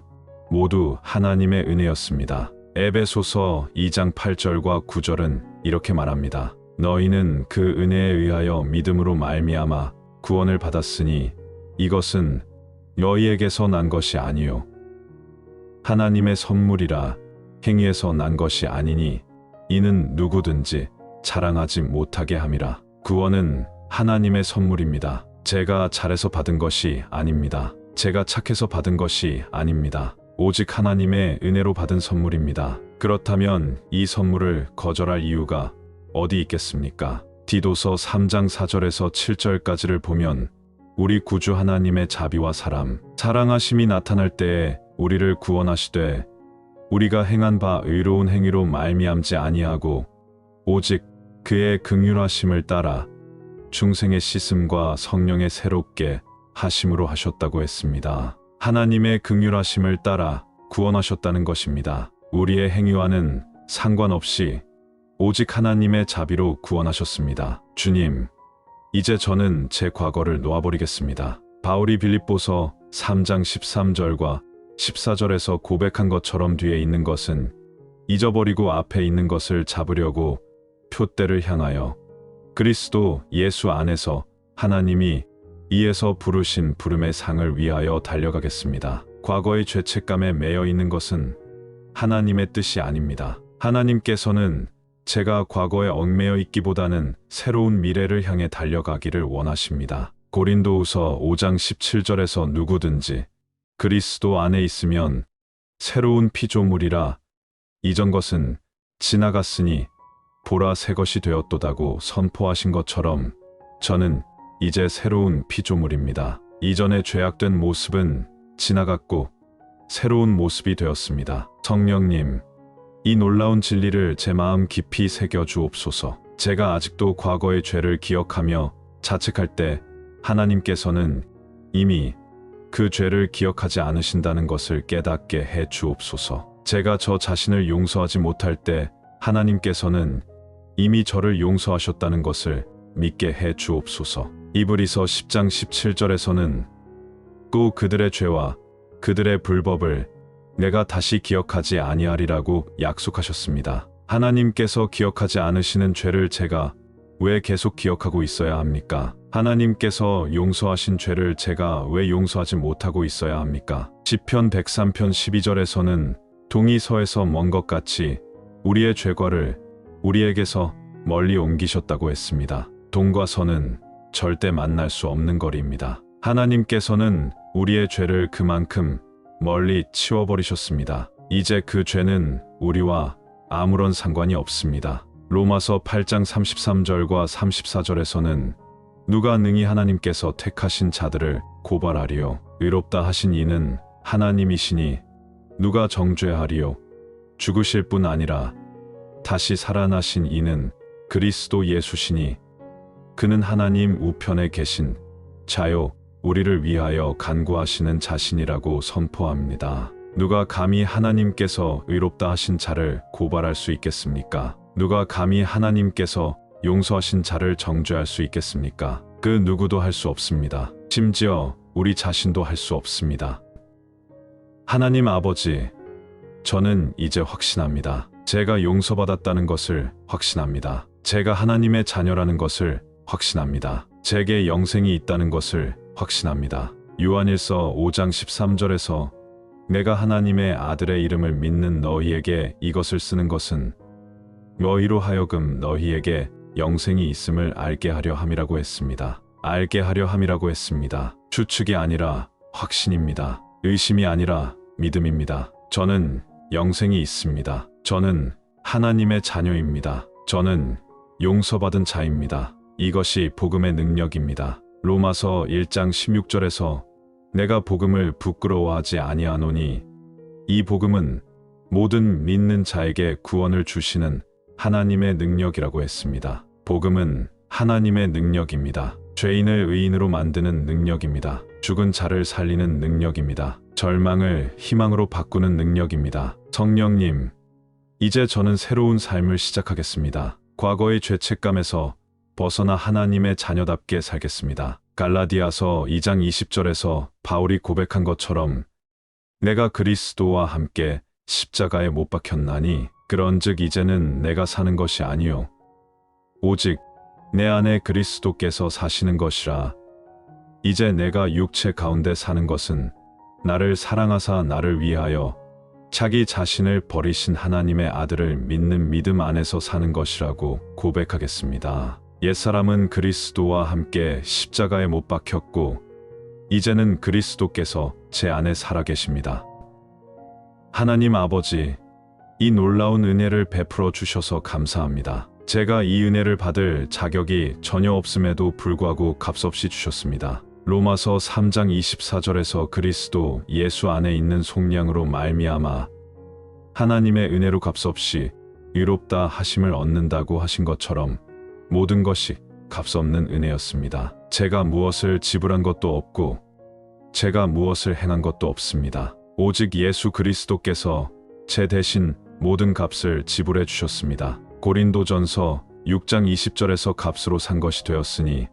모두 하나님의 은혜였습니다. 에베소서 2장 8절과 9절은 이렇게 말합니다. 너희는 그 은혜에 의하여 믿음으로 말미암아 구원을 받았으니 이것은 너희에게서 난 것이 아니요 하나님의 선물이라. 행위에서 난 것이 아니니 이는 누구든지 자랑하지 못하게 함이라. 구원은 하나님의 선물입니다. 제가 잘해서 받은 것이 아닙니다. 제가 착해서 받은 것이 아닙니다. 오직 하나님의 은혜로 받은 선물입니다. 그렇다면 이 선물을 거절할 이유가 어디 있겠습니까? 디도서 3장 4절에서 7절까지를 보면 우리 구주 하나님의 자비와 사랑하심이 나타날 때에 우리를 구원하시되 우리가 행한 바 의로운 행위로 말미암지 아니하고 오직 그의 긍휼하심을 따라 중생의 씻음과 성령의 새롭게 하심으로 하셨다고 했습니다. 하나님의 긍휼하심을 따라 구원하셨다는 것입니다. 우리의 행위와는 상관없이 오직 하나님의 자비로 구원하셨습니다. 주님, 이제 저는 제 과거를 놓아버리겠습니다. 바울이 빌립보서 3장 13절과 14절에서 고백한 것처럼 뒤에 있는 것은 잊어버리고 앞에 있는 것을 잡으려고 표대를 향하여 그리스도 예수 안에서 하나님이 이에서 부르신 부름의 상을 위하여 달려가겠습니다. 과거의 죄책감에 매여 있는 것은 하나님의 뜻이 아닙니다. 하나님께서는 제가 과거에 얽매여 있기보다는 새로운 미래를 향해 달려가기를 원하십니다. 고린도후서 5장 17절에서 누구든지 그리스도 안에 있으면 새로운 피조물이라 이전 것은 지나갔으니 보라 새 것이 되었도다고 선포하신 것처럼 저는 이제 새로운 피조물입니다. 이전의 죄악된 모습은 지나갔고 새로운 모습이 되었습니다. 성령님, 이 놀라운 진리를 제 마음 깊이 새겨 주옵소서. 제가 아직도 과거의 죄를 기억하며 자책할 때 하나님께서는 이미 그 죄를 기억하지 않으신다는 것을 깨닫게 해 주옵소서. 제가 저 자신을 용서하지 못할 때 하나님께서는 이미 저를 용서하셨다는 것을 믿게 해 주옵소서. 이브리서 10장 17절에서는 또 그들의 죄와 그들의 불법을 내가 다시 기억하지 아니하리라고 약속하셨습니다. 하나님께서 기억하지 않으시는 죄를 제가 왜 계속 기억하고 있어야 합니까? 하나님께서 용서하신 죄를 제가 왜 용서하지 못하고 있어야 합니까? 시편 103편 12절에서는 동이 서에서 먼 것 같이 우리의 죄과를 우리에게서 멀리 옮기셨다고 했습니다. 동과 서는 절대 만날 수 없는 거리입니다. 하나님께서는 우리의 죄를 그만큼 멀리 치워버리셨습니다. 이제 그 죄는 우리와 아무런 상관이 없습니다. 로마서 8장 33절과 34절에서는 누가 능히 하나님께서 택하신 자들을 고발하리요? 의롭다 하신 이는 하나님이시니 누가 정죄하리요? 죽으실 뿐 아니라 다시 살아나신 이는 그리스도 예수시니 그는 하나님 우편에 계신 자요 우리를 위하여 간구하시는 자신이라고 선포합니다. 누가 감히 하나님께서 의롭다 하신 자를 고발할 수 있겠습니까? 누가 감히 하나님께서 용서하신 자를 정죄할 수 있겠습니까? 그 누구도 할 수 없습니다. 심지어 우리 자신도 할 수 없습니다. 하나님 아버지, 저는 이제 확신합니다. 제가 용서받았다는 것을 확신합니다. 제가 하나님의 자녀라는 것을 확신합니다. 제게 영생이 있다는 것을 확신합니다. 요한일서 5장 13절에서 내가 하나님의 아들의 이름을 믿는 너희에게 이것을 쓰는 것은 너희로 하여금 너희에게 영생이 있음을 알게 하려 함이라고 했습니다. 알게 하려 함이라고 했습니다. 추측이 아니라 확신입니다. 의심이 아니라 믿음입니다. 저는 영생이 있습니다. 저는 하나님의 자녀입니다. 저는 용서받은 자입니다. 이것이 복음의 능력입니다. 로마서 1장 16절에서 내가 복음을 부끄러워하지 아니하노니 이 복음은 모든 믿는 자에게 구원을 주시는 하나님의 능력이라고 했습니다. 복음은 하나님의 능력입니다. 죄인을 의인으로 만드는 능력입니다. 죽은 자를 살리는 능력입니다. 절망을 희망으로 바꾸는 능력입니다. 성령님, 이제 저는 새로운 삶을 시작하겠습니다. 과거의 죄책감에서 벗어나 하나님의 자녀답게 살겠습니다. 갈라디아서 2장 20절에서 바울이 고백한 것처럼 내가 그리스도와 함께 십자가에 못 박혔나니 그런즉 이제는 내가 사는 것이 아니요 오직 내 안에 그리스도께서 사시는 것이라. 이제 내가 육체 가운데 사는 것은 나를 사랑하사 나를 위하여 자기 자신을 버리신 하나님의 아들을 믿는 믿음 안에서 사는 것이라고 고백하겠습니다. 옛사람은 그리스도와 함께 십자가에 못 박혔고 이제는 그리스도께서 제 안에 살아계십니다. 하나님 아버지, 이 놀라운 은혜를 베풀어 주셔서 감사합니다. 제가 이 은혜를 받을 자격이 전혀 없음에도 불구하고 값없이 주셨습니다. 로마서 3장 24절에서 그리스도 예수 안에 있는 속량으로 말미암아 하나님의 은혜로 값없이 의롭다 하심을 얻는다고 하신 것처럼 모든 것이 값없는 은혜였습니다. 제가 무엇을 지불한 것도 없고 제가 무엇을 행한 것도 없습니다. 오직 예수 그리스도께서 제 대신 모든 값을 지불해 주셨습니다. 고린도전서 6장 20절에서 값으로 산 것이 되었으니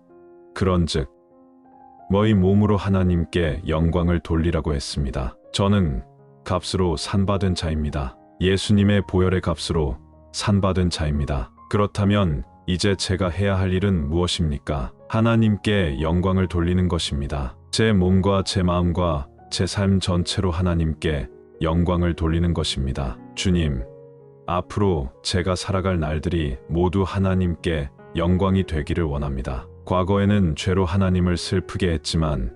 그런즉 너희 몸으로 하나님께 영광을 돌리라고 했습니다. 저는 값으로 산받은 자입니다. 예수님의 보혈의 값으로 산받은 자입니다. 그렇다면 이제 제가 해야 할 일은 무엇입니까? 하나님께 영광을 돌리는 것입니다. 제 몸과 제 마음과 제 삶 전체로 하나님께 영광을 돌리는 것입니다. 주님, 앞으로 제가 살아갈 날들이 모두 하나님께 영광이 되기를 원합니다. 과거에는 죄로 하나님을 슬프게 했지만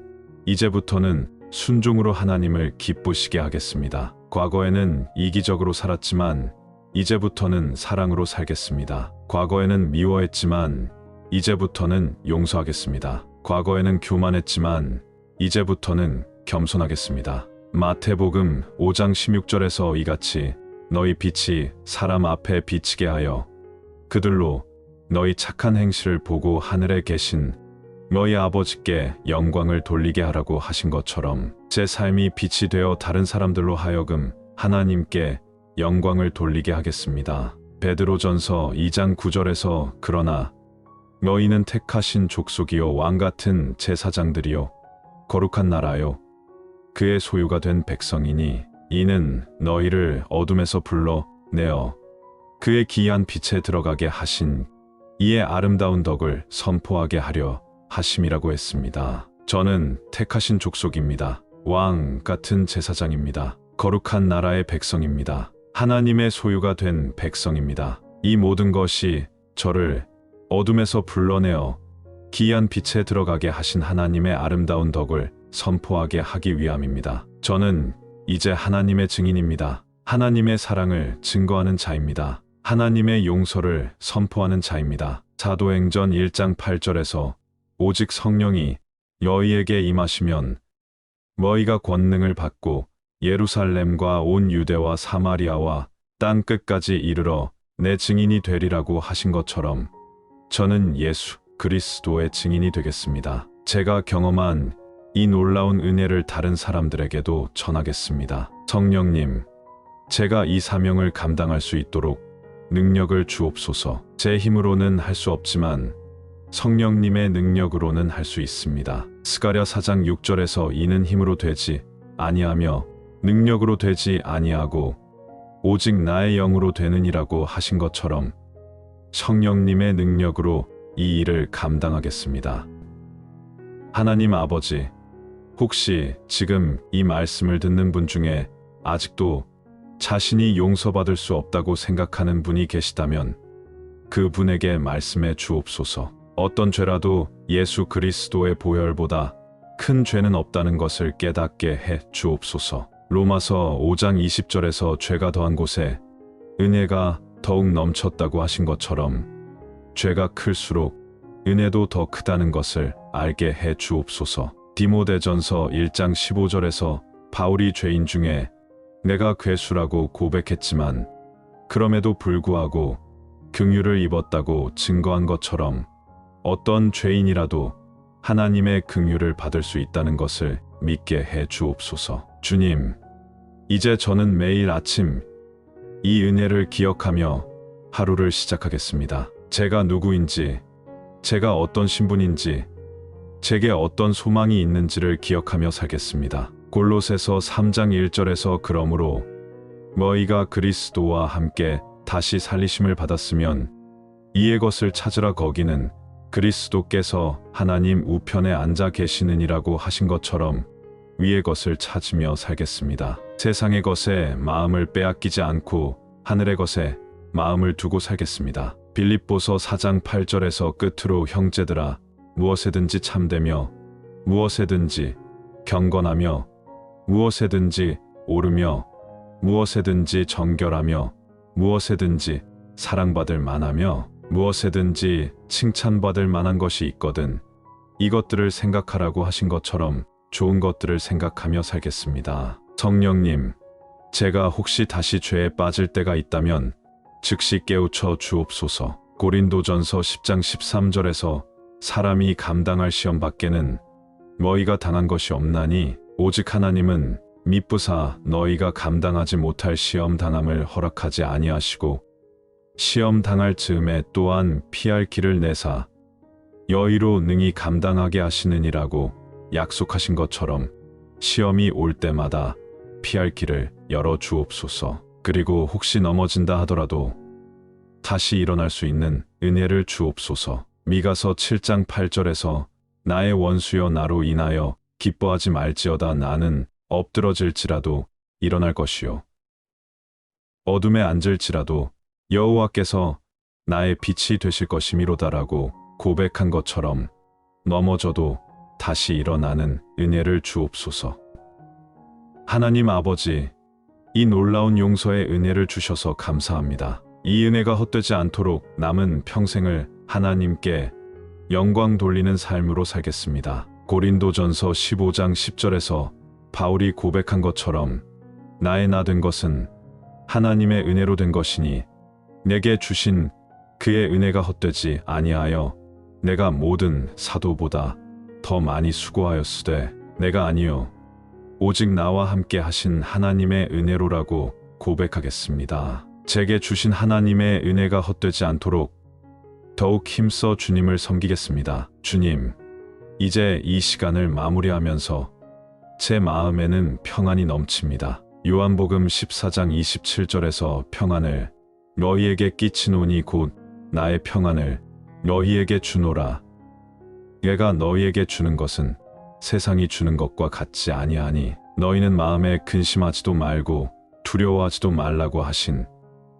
이제부터는 순종으로 하나님을 기쁘시게 하겠습니다. 과거에는 이기적으로 살았지만 이제부터는 사랑으로 살겠습니다. 과거에는 미워했지만 이제부터는 용서하겠습니다. 과거에는 교만했지만 이제부터는 겸손하겠습니다. 마태복음 5장 16절에서 이같이 너희 빛이 사람 앞에 비치게 하여 그들로 너희 착한 행실을 보고 하늘에 계신 너희 아버지께 영광을 돌리게 하라고 하신 것처럼 제 삶이 빛이 되어 다른 사람들로 하여금 하나님께 영광을 돌리게 하겠습니다. 베드로전서 2장 9절에서 그러나 너희는 택하신 족속이요 왕같은 제사장들이요 거룩한 나라요 그의 소유가 된 백성이니 이는 너희를 어둠에서 불러 내어 그의 기이한 빛에 들어가게 하신 이의 아름다운 덕을 선포하게 하려 하심이라고 했습니다. 저는 택하신 족속입니다. 왕 같은 제사장입니다. 거룩한 나라의 백성입니다. 하나님의 소유가 된 백성입니다. 이 모든 것이 저를 어둠에서 불러내어 기이한 빛에 들어가게 하신 하나님의 아름다운 덕을 선포하게 하기 위함입니다. 저는 이제 하나님의 증인입니다. 하나님의 사랑을 증거하는 자입니다. 하나님의 용서를 선포하는 자입니다. 사도행전 1장 8절에서 오직 성령이 너희에게 임하시면 너희가 권능을 받고 예루살렘과 온 유대와 사마리아와 땅 끝까지 이르러 내 증인이 되리라고 하신 것처럼 저는 예수 그리스도의 증인이 되겠습니다. 제가 경험한 이 놀라운 은혜를 다른 사람들에게도 전하겠습니다. 성령님, 제가 이 사명을 감당할 수 있도록 능력을 주옵소서. 제 힘으로는 할 수 없지만 성령님의 능력으로는 할 수 있습니다. 스가랴 4장 6절에서 이는 힘으로 되지 아니하며 능력으로 되지 아니하고 오직 나의 영으로 되느니라고 하신 것처럼 성령님의 능력으로 이 일을 감당하겠습니다. 하나님 아버지, 혹시 지금 이 말씀을 듣는 분 중에 아직도 자신이 용서받을 수 없다고 생각하는 분이 계시다면 그 분에게 말씀해 주옵소서. 어떤 죄라도 예수 그리스도의 보혈보다 큰 죄는 없다는 것을 깨닫게 해 주옵소서. 로마서 5장 20절에서 죄가 더한 곳에 은혜가 더욱 넘쳤다고 하신 것처럼 죄가 클수록 은혜도 더 크다는 것을 알게 해 주옵소서. 디모데전서 1장 15절에서 바울이 죄인 중에 내가 괴수라고 고백했지만 그럼에도 불구하고 긍휼을 입었다고 증거한 것처럼 어떤 죄인이라도 하나님의 긍휼을 받을 수 있다는 것을 믿게 해 주옵소서. 주님, 이제 저는 매일 아침 이 은혜를 기억하며 하루를 시작하겠습니다. 제가 누구인지, 제가 어떤 신분인지, 제게 어떤 소망이 있는지를 기억하며 살겠습니다. 골로새서 3장 1절에서 그러므로 너희가 그리스도와 함께 다시 살리심을 받았으면 이의 것을 찾으라 거기는 그리스도께서 하나님 우편에 앉아 계시느니라고 하신 것처럼 위의 것을 찾으며 살겠습니다. 세상의 것에 마음을 빼앗기지 않고 하늘의 것에 마음을 두고 살겠습니다. 빌립보서 4장 8절에서 끝으로 형제들아 무엇에든지 참되며 무엇에든지 경건하며 무엇에든지 옳으며 무엇에든지 정결하며 무엇에든지 사랑받을 만하며 무엇에든지 칭찬받을 만한 것이 있거든 이것들을 생각하라고 하신 것처럼 좋은 것들을 생각하며 살겠습니다. 성령님, 제가 혹시 다시 죄에 빠질 때가 있다면 즉시 깨우쳐 주옵소서. 고린도전서 10장 13절에서 사람이 감당할 시험 밖에는 너희가 당한 것이 없나니 오직 하나님은 미쁘사 너희가 감당하지 못할 시험 당함을 허락하지 아니하시고 시험 당할 즈음에 또한 피할 길을 내사 여의로 능히 감당하게 하시느니라고 약속하신 것처럼 시험이 올 때마다 피할 길을 열어 주옵소서. 그리고 혹시 넘어진다 하더라도 다시 일어날 수 있는 은혜를 주옵소서. 미가서 7장 8절에서 나의 원수여 나로 인하여 기뻐하지 말지어다 나는 엎드러질지라도 일어날 것이요 어둠에 앉을지라도 여호와께서 나의 빛이 되실 것이미로다라고 고백한 것처럼 넘어져도 다시 일어나는 은혜를 주옵소서. 하나님 아버지, 이 놀라운 용서의 은혜를 주셔서 감사합니다. 이 은혜가 헛되지 않도록 남은 평생을 하나님께 영광 돌리는 삶으로 살겠습니다. 고린도전서 15장 10절에서 바울이 고백한 것처럼 나의 나 된 것은 하나님의 은혜로 된 것이니 내게 주신 그의 은혜가 헛되지 아니하여 내가 모든 사도보다 더 많이 수고하였으되 내가 아니요 오직 나와 함께 하신 하나님의 은혜로라고 고백하겠습니다. 제게 주신 하나님의 은혜가 헛되지 않도록 더욱 힘써 주님을 섬기겠습니다. 주님, 이제 이 시간을 마무리하면서 제 마음에는 평안이 넘칩니다. 요한복음 14장 27절에서 평안을 너희에게 끼치노니 곧 나의 평안을 너희에게 주노라. 내가 너희에게 주는 것은 세상이 주는 것과 같지 아니하니 너희는 마음에 근심하지도 말고 두려워하지도 말라고 하신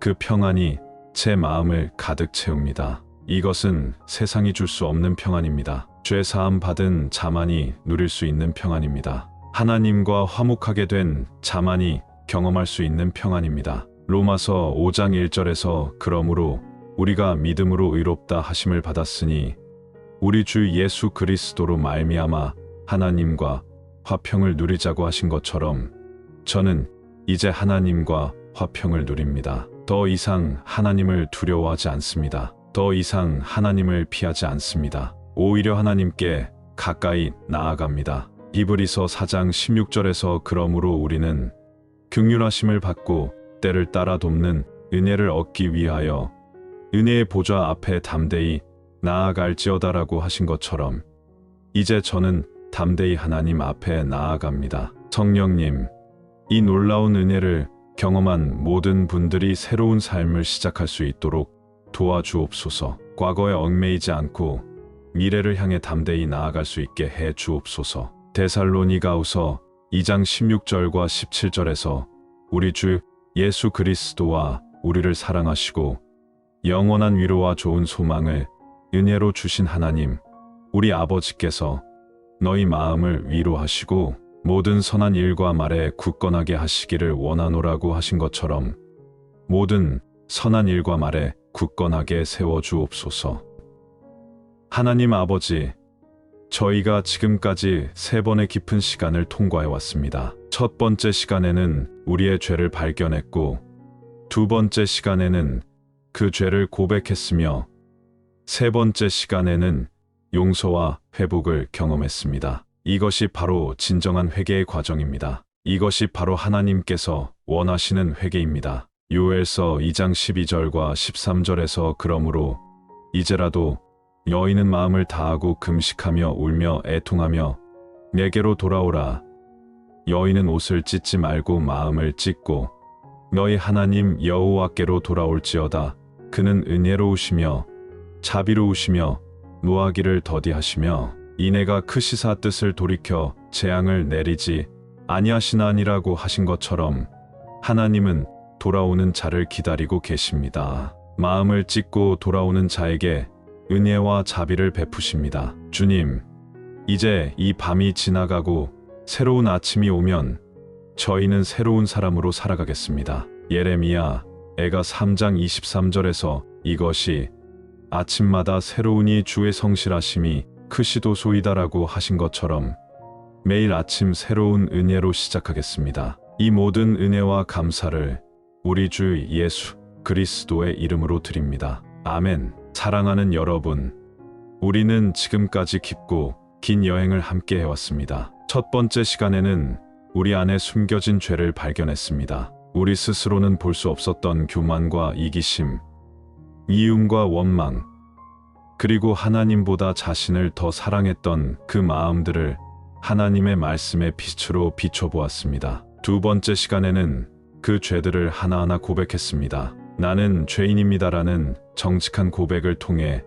그 평안이 제 마음을 가득 채웁니다. 이것은 세상이 줄 수 없는 평안입니다. 죄 사함 받은 자만이 누릴 수 있는 평안입니다. 하나님과 화목하게 된 자만이 경험할 수 있는 평안입니다. 로마서 5장 1절에서 그러므로 우리가 믿음으로 의롭다 하심을 받았으니 우리 주 예수 그리스도로 말미암아 하나님과 화평을 누리자고 하신 것처럼 저는 이제 하나님과 화평을 누립니다. 더 이상 하나님을 두려워하지 않습니다. 더 이상 하나님을 피하지 않습니다. 오히려 하나님께 가까이 나아갑니다. 히브리서 4장 16절에서 그러므로 우리는 긍휼하심을 받고 때를 따라 돕는 은혜를 얻기 위하여 은혜의 보좌 앞에 담대히 나아갈지어다라고 하신 것처럼 이제 저는 담대히 하나님 앞에 나아갑니다. 성령님, 이 놀라운 은혜를 경험한 모든 분들이 새로운 삶을 시작할 수 있도록 도와주옵소서. 과거에 얽매이지 않고 미래를 향해 담대히 나아갈 수 있게 해 주옵소서. 데살로니가후서 2장 16절과 17절에서 우리 주 예수 그리스도와 우리를 사랑하시고 영원한 위로와 좋은 소망을 은혜로 주신 하나님, 우리 아버지께서 너희 마음을 위로하시고 모든 선한 일과 말에 굳건하게 하시기를 원하노라고 하신 것처럼 모든 선한 일과 말에 굳건하게 세워주옵소서. 하나님 아버지, 저희가 지금까지 3번의 깊은 시간을 통과해 왔습니다. 첫 번째 시간에는 우리의 죄를 발견했고, 두 번째 시간에는 그 죄를 고백했으며, 세 번째 시간에는 용서와 회복을 경험했습니다. 이것이 바로 진정한 회개의 과정입니다. 이것이 바로 하나님께서 원하시는 회개입니다. 요엘서 2장 12절과 13절에서 그러므로 이제라도 너희는 마음을 다하고 금식하며 울며 애통하며 내게로 돌아오라. 너희는 옷을 찢지 말고 마음을 찢고 너희 하나님 여호와께로 돌아올지어다. 그는 은혜로우시며 자비로우시며 노하기를 더디하시며 이내가 크시사 뜻을 돌이켜 재앙을 내리지 아니하시나니라고 하신 것처럼 하나님은 돌아오는 자를 기다리고 계십니다. 마음을 찢고 돌아오는 자에게 은혜와 자비를 베푸십니다. 주님, 이제 이 밤이 지나가고 새로운 아침이 오면 저희는 새로운 사람으로 살아가겠습니다. 예레미야 애가 3장 23절에서 이것이 아침마다 새로우니 주의 성실하심이 크시도소이다라고 하신 것처럼 매일 아침 새로운 은혜로 시작하겠습니다. 이 모든 은혜와 감사를 우리 주 예수 그리스도의 이름으로 드립니다. 아멘. 사랑하는 여러분, 우리는 지금까지 깊고 긴 여행을 함께 해왔습니다. 첫 번째 시간에는 우리 안에 숨겨진 죄를 발견했습니다. 우리 스스로는 볼 수 없었던 교만과 이기심, 미움과 원망, 그리고 하나님보다 자신을 더 사랑했던 그 마음들을 하나님의 말씀의 빛으로 비춰보았습니다. 두 번째 시간에는 그 죄들을 하나하나 고백했습니다. 나는 죄인입니다라는 정직한 고백을 통해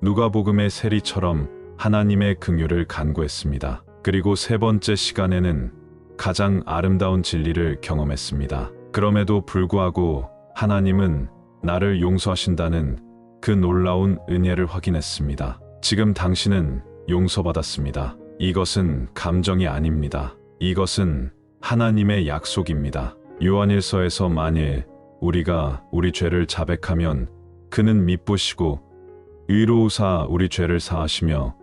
누가복음의 세리처럼 하나님의 긍휼을 간구했습니다. 그리고 세 번째 시간에는 가장 아름다운 진리를 경험했습니다. 그럼에도 불구하고 하나님은 나를 용서하신다는 그 놀라운 은혜를 확인했습니다. 지금 당신은 용서받았습니다. 이것은 감정이 아닙니다. 이것은 하나님의 약속입니다. 요한일서에서 만일 우리가 우리 죄를 자백하면 그는 미쁘시고 의로우사 우리 죄를 사하시며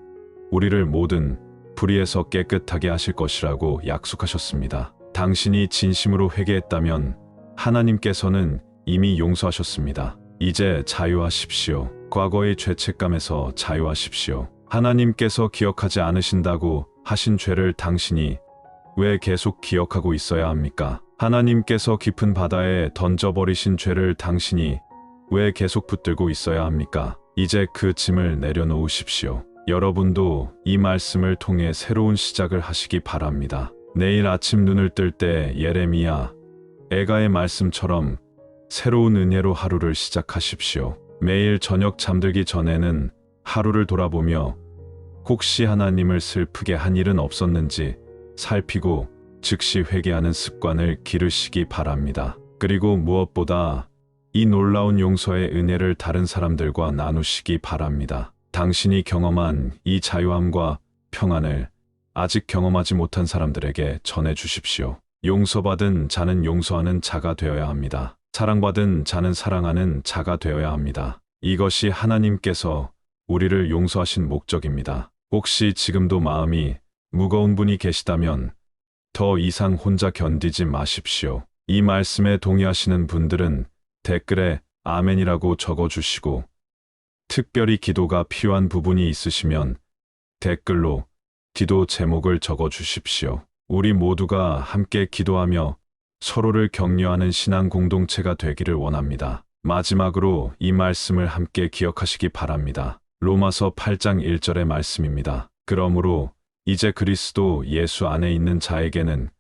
우리를 모든 불의에서 깨끗하게 하실 것이라고 약속하셨습니다. 당신이 진심으로 회개했다면 하나님께서는 이미 용서하셨습니다. 이제 자유하십시오. 과거의 죄책감에서 자유하십시오. 하나님께서 기억하지 않으신다고 하신 죄를 당신이 왜 계속 기억하고 있어야 합니까? 하나님께서 깊은 바다에 던져버리신 죄를 당신이 왜 계속 붙들고 있어야 합니까? 이제 그 짐을 내려놓으십시오. 여러분도 이 말씀을 통해 새로운 시작을 하시기 바랍니다. 내일 아침 눈을 뜰 때 예레미야 애가의 말씀처럼 새로운 은혜로 하루를 시작하십시오. 매일 저녁 잠들기 전에는 하루를 돌아보며 혹시 하나님을 슬프게 한 일은 없었는지 살피고 즉시 회개하는 습관을 기르시기 바랍니다. 그리고 무엇보다 이 놀라운 용서의 은혜를 다른 사람들과 나누시기 바랍니다. 당신이 경험한 이 자유함과 평안을 아직 경험하지 못한 사람들에게 전해 주십시오. 용서받은 자는 용서하는 자가 되어야 합니다. 사랑받은 자는 사랑하는 자가 되어야 합니다. 이것이 하나님께서 우리를 용서하신 목적입니다. 혹시 지금도 마음이 무거운 분이 계시다면 더 이상 혼자 견디지 마십시오. 이 말씀에 동의하시는 분들은 댓글에 아멘이라고 적어주시고 특별히 기도가 필요한 부분이 있으시면 댓글로 기도 제목을 적어주십시오. 우리 모두가 함께 기도하며 서로를 격려하는 신앙 공동체가 되기를 원합니다. 마지막으로 이 말씀을 함께 기억하시기 바랍니다. 로마서 8장 1절의 말씀입니다. 그러므로 이제 그리스도 예수 안에 있는 자에게는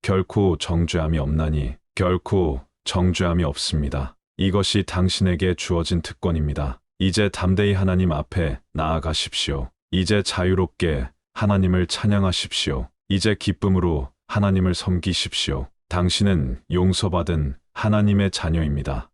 결코 정죄함이 없나니, 결코 정죄함이 없습니다. 이것이 당신에게 주어진 특권입니다. 이제 담대히 하나님 앞에 나아가십시오. 이제 자유롭게 하나님을 찬양하십시오. 이제 기쁨으로 하나님을 섬기십시오. 당신은 용서받은 하나님의 자녀입니다.